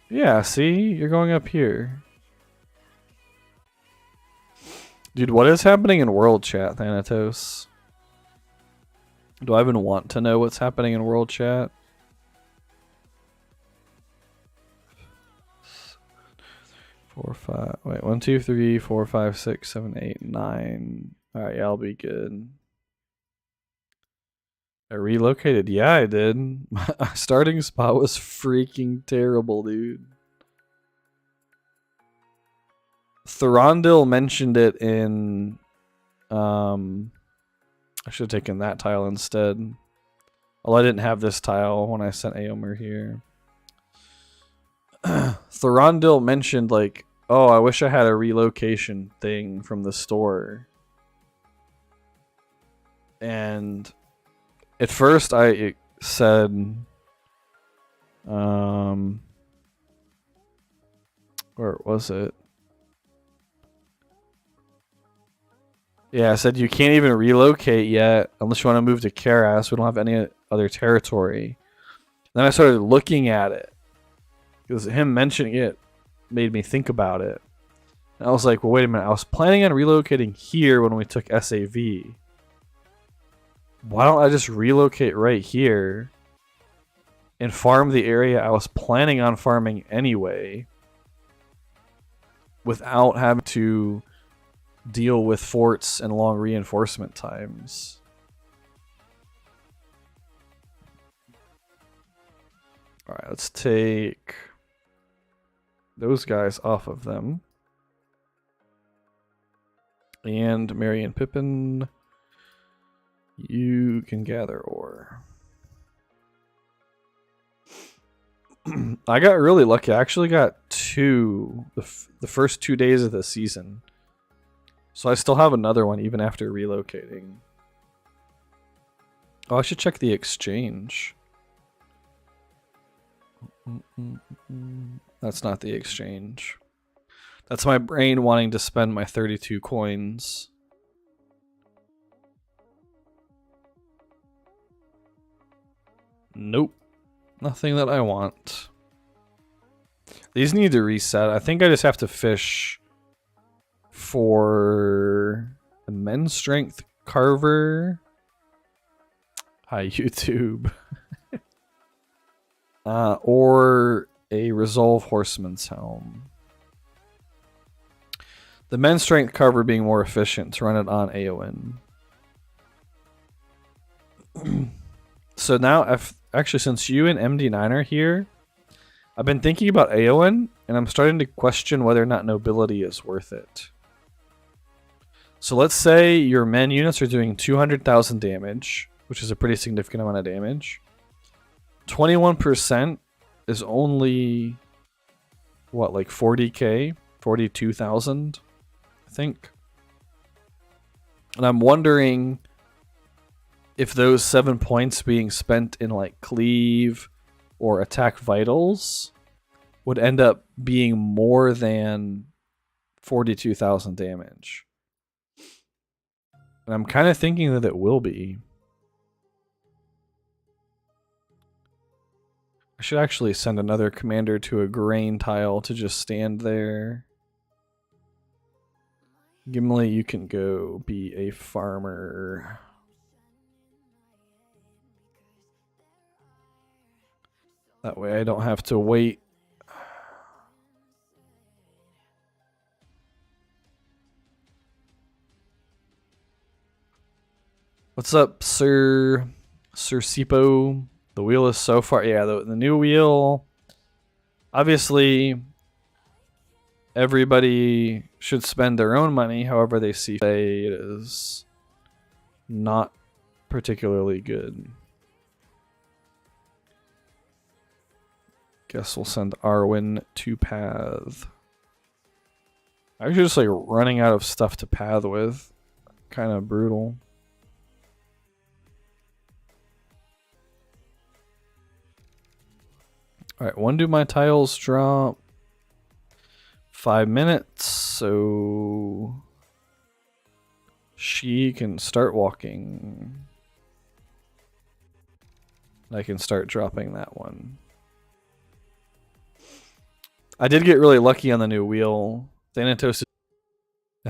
Yeah, see? You're going up here. Dude, what is happening in World Chat, Thanatos? Do I even want to know what's happening in World Chat? Four, five, wait, 1, 2, 3, 4, 5, 6, 7, 8, 9. Alright, yeah, I'll be good. I relocated? Yeah, I did. My starting spot was freaking terrible, dude. Thorondil mentioned it in... I should have taken that tile instead. Well, I didn't have this tile when I sent Aomer here. Thorondil mentioned, like, oh, I wish I had a relocation thing from the store. And... at first, I said, where was it? Yeah, I said you can't even relocate yet unless you want to move to Karas. We don't have any other territory. Then I started looking at it because him mentioning it made me think about it. And I was like, well, wait a minute. I was planning on relocating here when we took SAV. Why don't I just relocate right here and farm the area I was planning on farming anyway without having to deal with forts and long reinforcement times? Alright, let's take those guys off of them. And Merry and Pippin... you can gather ore. I got really lucky. I actually got two the first 2 days of the season. So I still have another one even after relocating. Oh, I should check the exchange. That's not the exchange. That's my brain wanting to spend my 32 coins. Nope. Nothing that I want. These need to reset. I think I just have to fish for the men's strength carver. Hi, YouTube. Or a resolve horseman's helm. The men's strength carver being more efficient to run it on Aowen. So now actually, since you and MD9 are here, I've been thinking about Aowen, and I'm starting to question whether or not nobility is worth it. So let's say your men units are doing 200,000 damage, which is a pretty significant amount of damage. 21% is only, what, like 40k? 42,000, I think. And I'm wondering if those 7 points being spent in like cleave or attack vitals would end up being more than 42,000 damage. And I'm kind of thinking that it will be. I should actually send another commander to a grain tile to just stand there. Gimli, you can go be a farmer. That way I don't have to wait. What's up, Sir Sipo? The wheel is so far. Yeah, the new wheel. Obviously, everybody should spend their own money however they see fit. It is not particularly good. Guess we'll send Arwen to path. I'm just like running out of stuff to path with. Kind of brutal. Alright, when do my tiles drop? 5 minutes, so she can start walking. I can start dropping that one. I did get really lucky on the new wheel. Thanatos,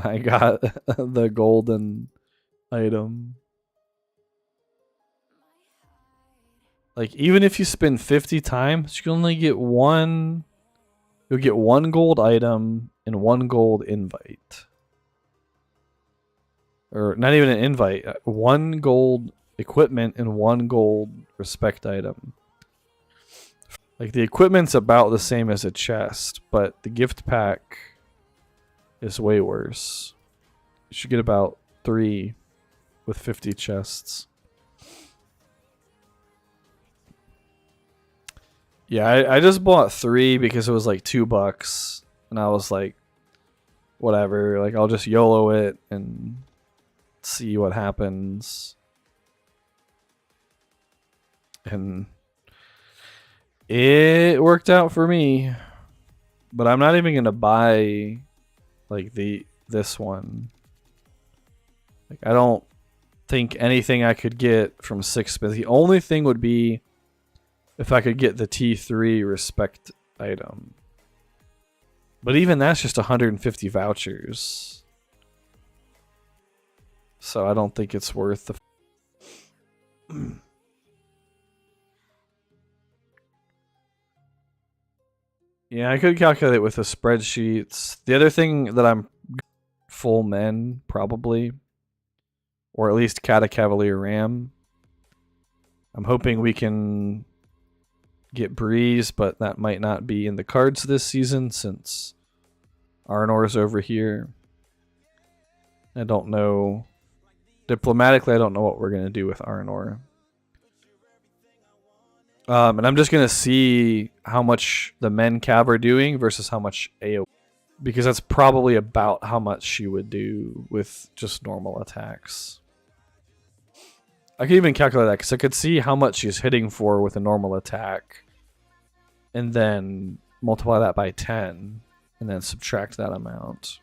I got the golden item. Like, even if you spend 50 times, you can only get one. You'll get one gold item and one gold invite. Or not even an invite. One gold equipment and one gold respect item. Like, the equipment's about the same as a chest, but the gift pack is way worse. You should get about 3 with 50 chests. Yeah, I just bought 3 because it was like $2, and I was like, whatever, like I'll just YOLO it and see what happens. And it worked out for me, but I'm not even gonna buy like this one. Like, I don't think anything I could get from 6 spins. The only thing would be if I could get the T3 respect item. But even that's just 150 vouchers. So I don't think it's worth the... Yeah, I could calculate with the spreadsheets. The other thing that I'm full men, probably. Or at least Cata Cavalier Ram. I'm hoping we can get Breeze, but that might not be in the cards this season since Arnor's over here. I don't know. Diplomatically, I don't know what we're going to do with Arnor. And I'm just going to see how much the men cav are doing versus how much AoE. Because that's probably about how much she would do with just normal attacks. I could even calculate that because I could see how much she's hitting for with a normal attack. And then multiply that by 10. And then subtract that amount.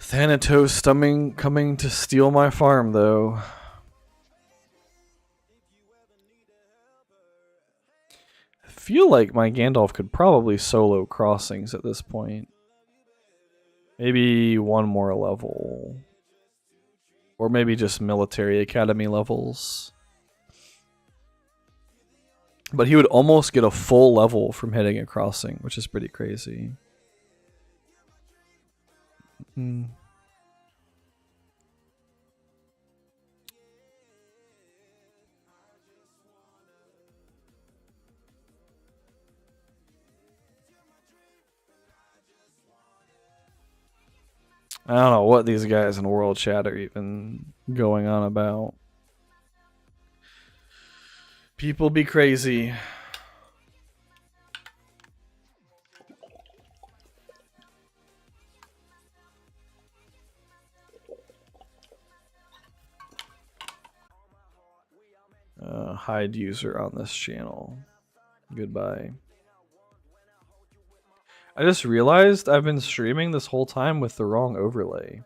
Thanatos coming to steal my farm, though. I feel like my Gandalf could probably solo crossings at this point. Maybe one more level. Or maybe just military academy levels. But he would almost get a full level from hitting a crossing, which is pretty crazy. I don't know what these guys in World Chat are even going on about. People be crazy. Hide user on this channel. Goodbye. I just realized I've been streaming this whole time with the wrong overlay.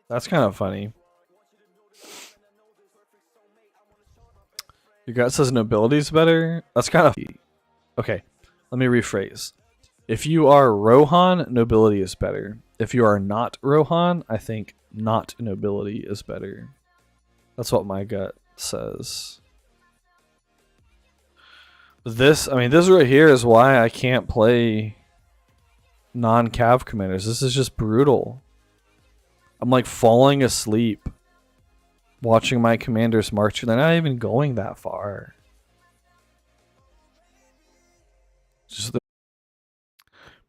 That's kind of funny. Your gut says nobility is better. That's kind of... Okay, let me rephrase. If you are Rohan, nobility is better. If you are not Rohan, I think not nobility is better. That's what my gut says. This, I mean, this right here is why I can't play non-cav commanders. This is just brutal. I'm like falling asleep watching my commanders march, and they're not even going that far. Just the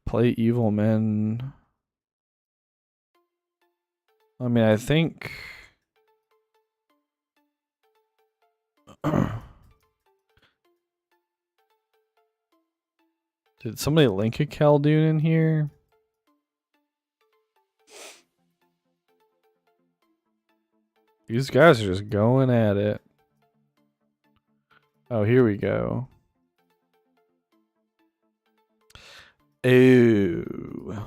play evil men. I mean, I think did somebody link a Khaldun in here? These guys are just going at it. Oh, here we go. Ooh.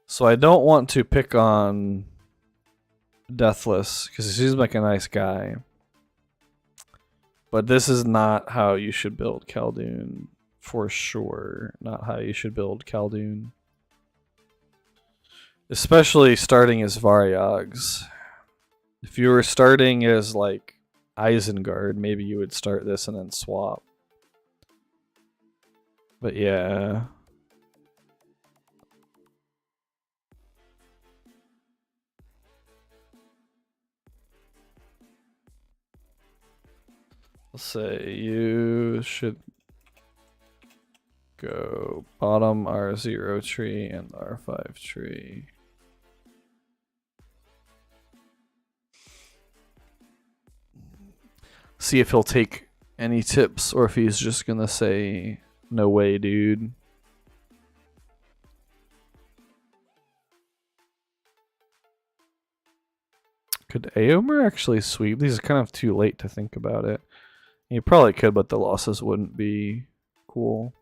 So I don't want to pick on Deathless because he seems like a nice guy. But this is not how you should build Khaldun. For sure. Not how you should build Khaldun. Especially starting as Varyogs. If you were starting as like Isengard, maybe you would start this and then swap. But yeah. Let's say you should go bottom R0 tree and R5 tree. See if he'll take any tips or if he's just gonna say, no way, dude. Could Aomer actually sweep? These are kind of too late to think about it. He probably could, but the losses wouldn't be cool.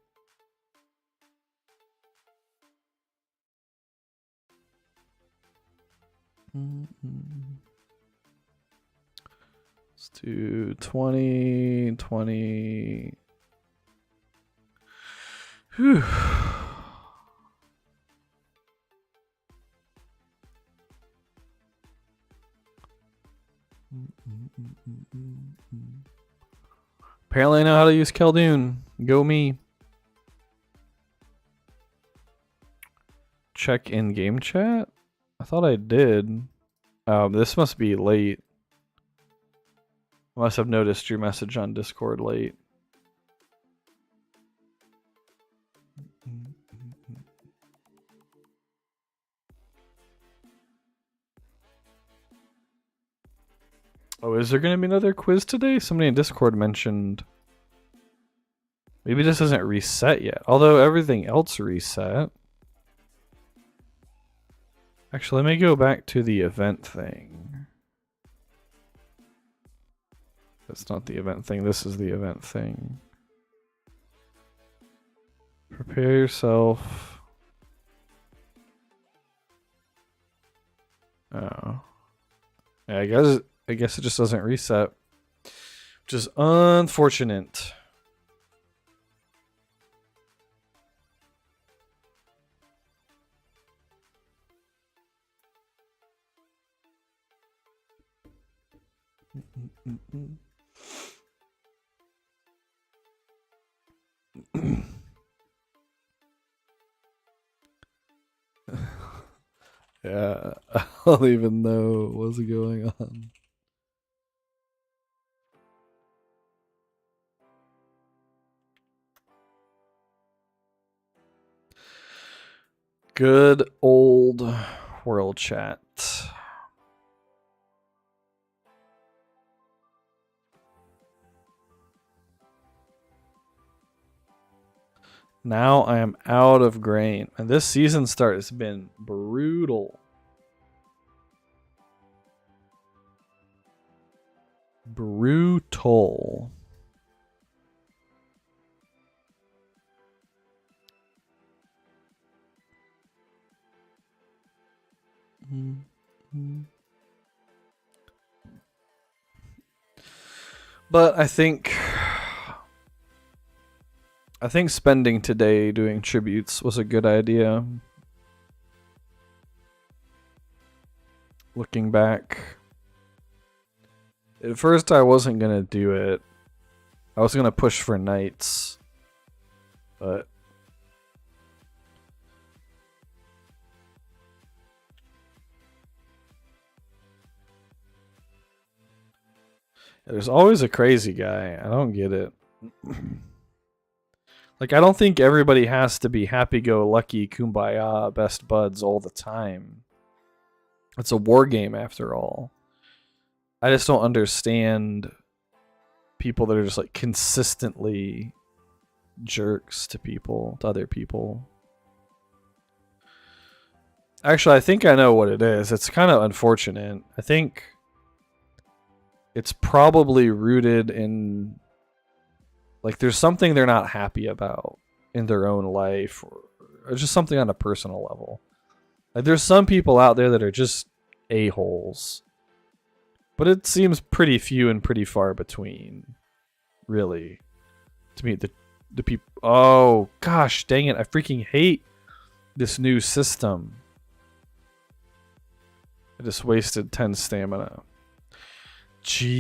Let's do 20, 20. Whew. Apparently I know how to use Khaldun. Go me. Check in game chat? I thought I did. This must be late. I must have noticed your message on Discord late. Oh, is there going to be another quiz today? Somebody in Discord mentioned. Maybe this isn't reset yet. Although everything else reset. Actually, let me go back to the event thing. That's not the event thing. This is the event thing. Prepare yourself. Oh. Yeah, I guess it just doesn't reset. Which is unfortunate. Yeah, I don't even know what's going on. Good old world chat. Now I am out of grain. And this season start has been brutal. Brutal. But I think spending today doing tributes was a good idea. Looking back. At first I wasn't going to do it. I was going to push for nights. But there's always a crazy guy. I don't get it. Like, I don't think everybody has to be happy-go-lucky, kumbaya, best buds all the time. It's a war game after all. I just don't understand people that are just like consistently jerks to other people. Actually, I think I know what it is. It's kind of unfortunate. I think it's probably rooted in, like, there's something they're not happy about in their own life, or just something on a personal level. Like, there's some people out there that are just a-holes, but it seems pretty few and pretty far between, really, to me. The people. Oh gosh, dang it! I freaking hate this new system. I just wasted 10 stamina. Jeez.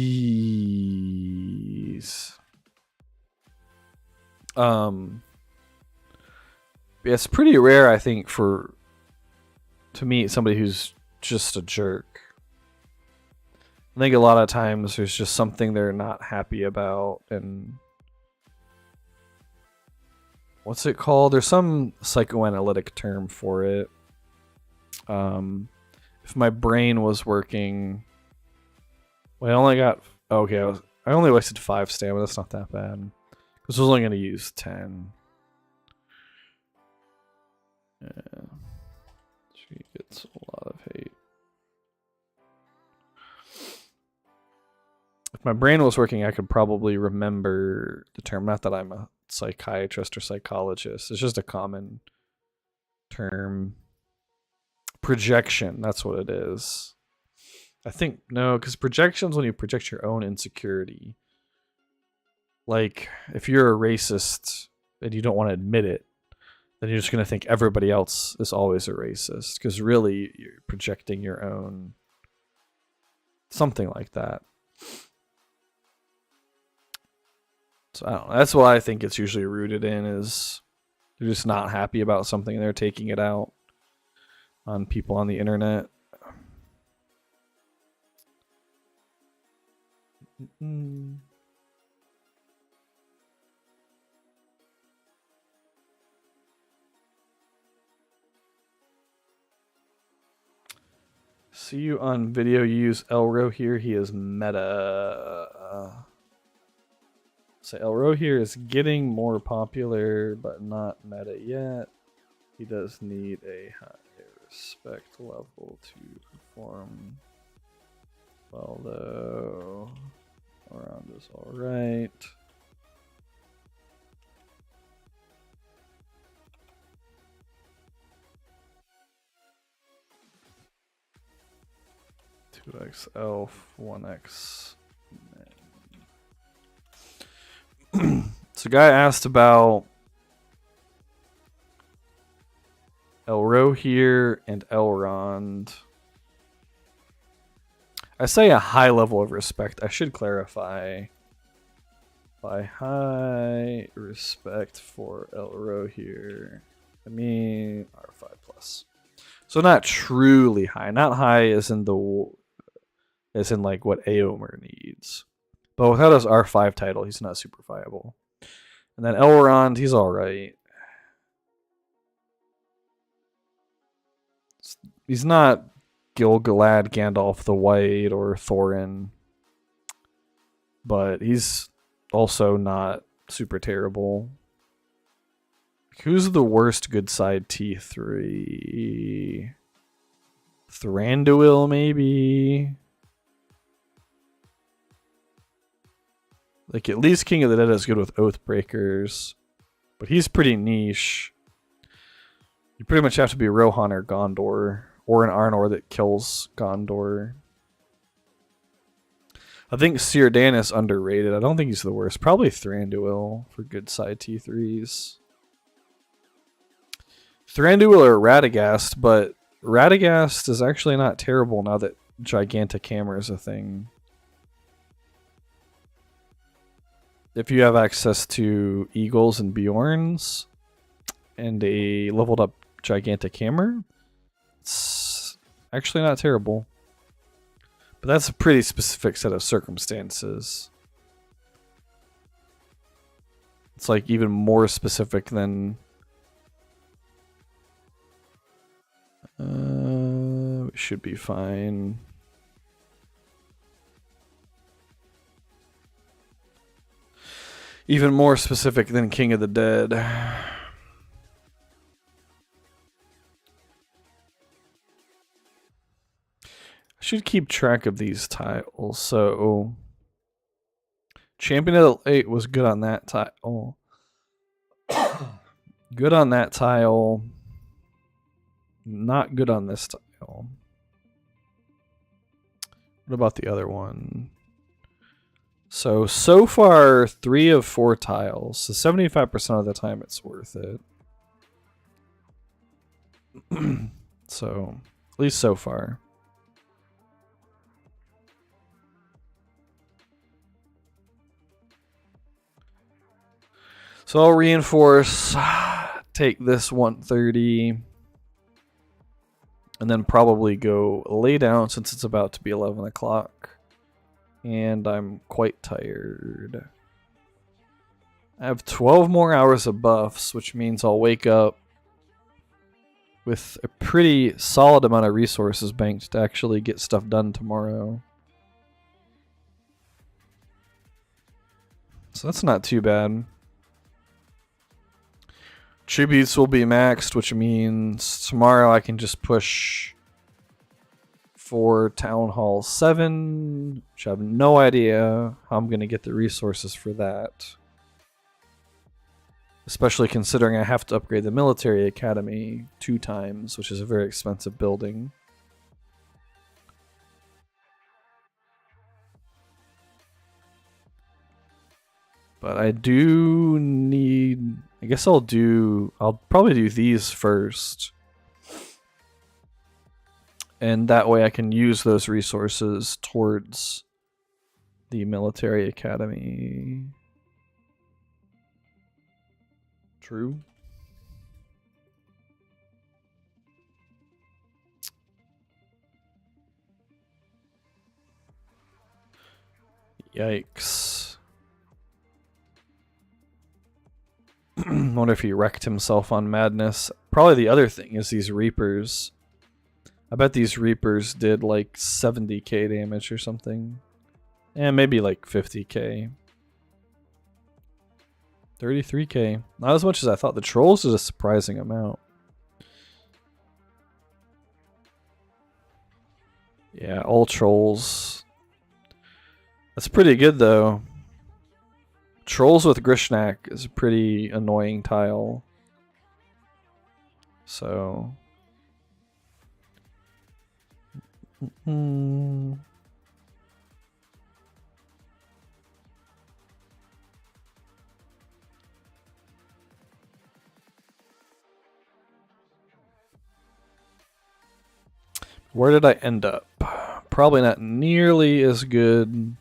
It's pretty rare, I think, to meet somebody who's just a jerk. I think a lot of times there's just something they're not happy about, and what's it called? There's some psychoanalytic term for it. If my brain was working, well, I only got I only wasted 5 stamina. That's not that bad. Because I was only going to use 10. Yeah. She gets a lot of hate. If my brain was working, I could probably remember the term. Not that I'm a psychiatrist or psychologist. It's just a common term. Projection. That's what it is. I think, no, because projection's when you project your own insecurity. Like, if you're a racist and you don't want to admit it, then you're just going to think everybody else is always a racist. Because really, you're projecting your own. Something like that. So I don't know. That's what I think it's usually rooted in, is they're just not happy about something and they're taking it out on people on the internet. See you on video. You use Elro here. He is meta. So Elro here is getting more popular, but not meta yet. He does need a high respect level to perform well, though. Around is alright. Two X elf, 1x. So, a guy asked about Elro here and Elrond. I say a high level of respect. I should clarify. By high respect for Elro here, I mean R5+. So not truly high. Not high as in like what Aomer needs. But without his R5 title, he's not super viable. And then Elrond, he's alright. He's not Gil-galad, Gandalf the White, or Thorin. But he's also not super terrible. Who's the worst good side T3? Thranduil, maybe? Like, at least King of the Dead is good with Oathbreakers. But he's pretty niche. You pretty much have to be Rohan or Gondor. Or an Arnor that kills Gondor. I think Círdan is underrated. I don't think he's the worst. Probably Thranduil for good side T3s. Thranduil or Radagast, but Radagast is actually not terrible now that Gigantic Hammer is a thing. If you have access to Eagles and Bjorns and a leveled up Gigantic Hammer, it's actually not terrible. But that's a pretty specific set of circumstances. It's like even more specific than... we should be fine. Even more specific than King of the Dead. I should keep track of these tiles. So, Champion of the 8 was good on that tile. Good on that tile. Not good on this tile. What about the other one? So far, 3 of 4 tiles. So 75% of the time it's worth it. So, at least so far. So I'll reinforce, take this 130, and then probably go lay down since it's about to be 11 o'clock. And I'm quite tired. I have 12 more hours of buffs, which means I'll wake up with a pretty solid amount of resources banked to actually get stuff done tomorrow. So that's not too bad. Tributes will be maxed, which means tomorrow I can just push for Town Hall 7, which I have no idea how I'm going to get the resources for that. Especially considering I have to upgrade the military academy 2 times, which is a very expensive building. But I do need... I guess I'll probably do these first. And that way I can use those resources towards the military academy. True. Yikes. Wonder if he wrecked himself on madness. Probably the other thing is these Reapers. I bet these Reapers did like 70k damage or something. And maybe like 50k. 33k. Not as much as I thought. The Trolls is a surprising amount. Yeah, all Trolls. That's pretty good though. Trolls with Grishnak is a pretty annoying tile. So... Where did I end up? Probably not nearly as good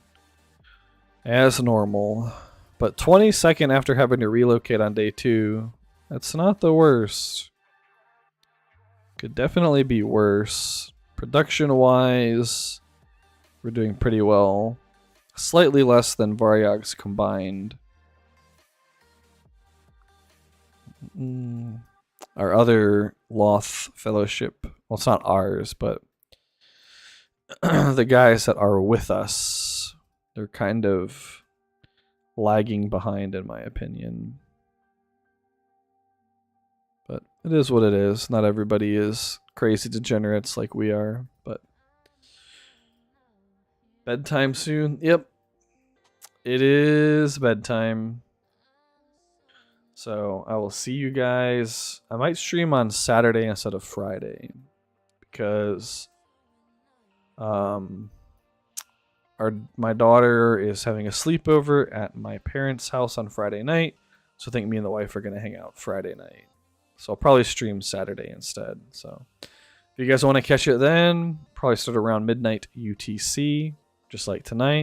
as normal. But 22nd after having to relocate on day 2, that's not the worst. Could definitely be worse. Production-wise, we're doing pretty well. Slightly less than Varyag's combined. Our other Loth Fellowship, well, it's not ours, but the guys that are with us, they're kind of lagging behind, in my opinion. But it is what it is. Not everybody is crazy degenerates like we are, but bedtime soon. Yep. It is bedtime. So I will see you guys. I might stream on Saturday instead of Friday because my daughter is having a sleepover at my parents' house on Friday night. So I think me and the wife are going to hang out Friday night. So I'll probably stream Saturday instead. So if you guys want to catch it then, probably start around midnight UTC, just like tonight.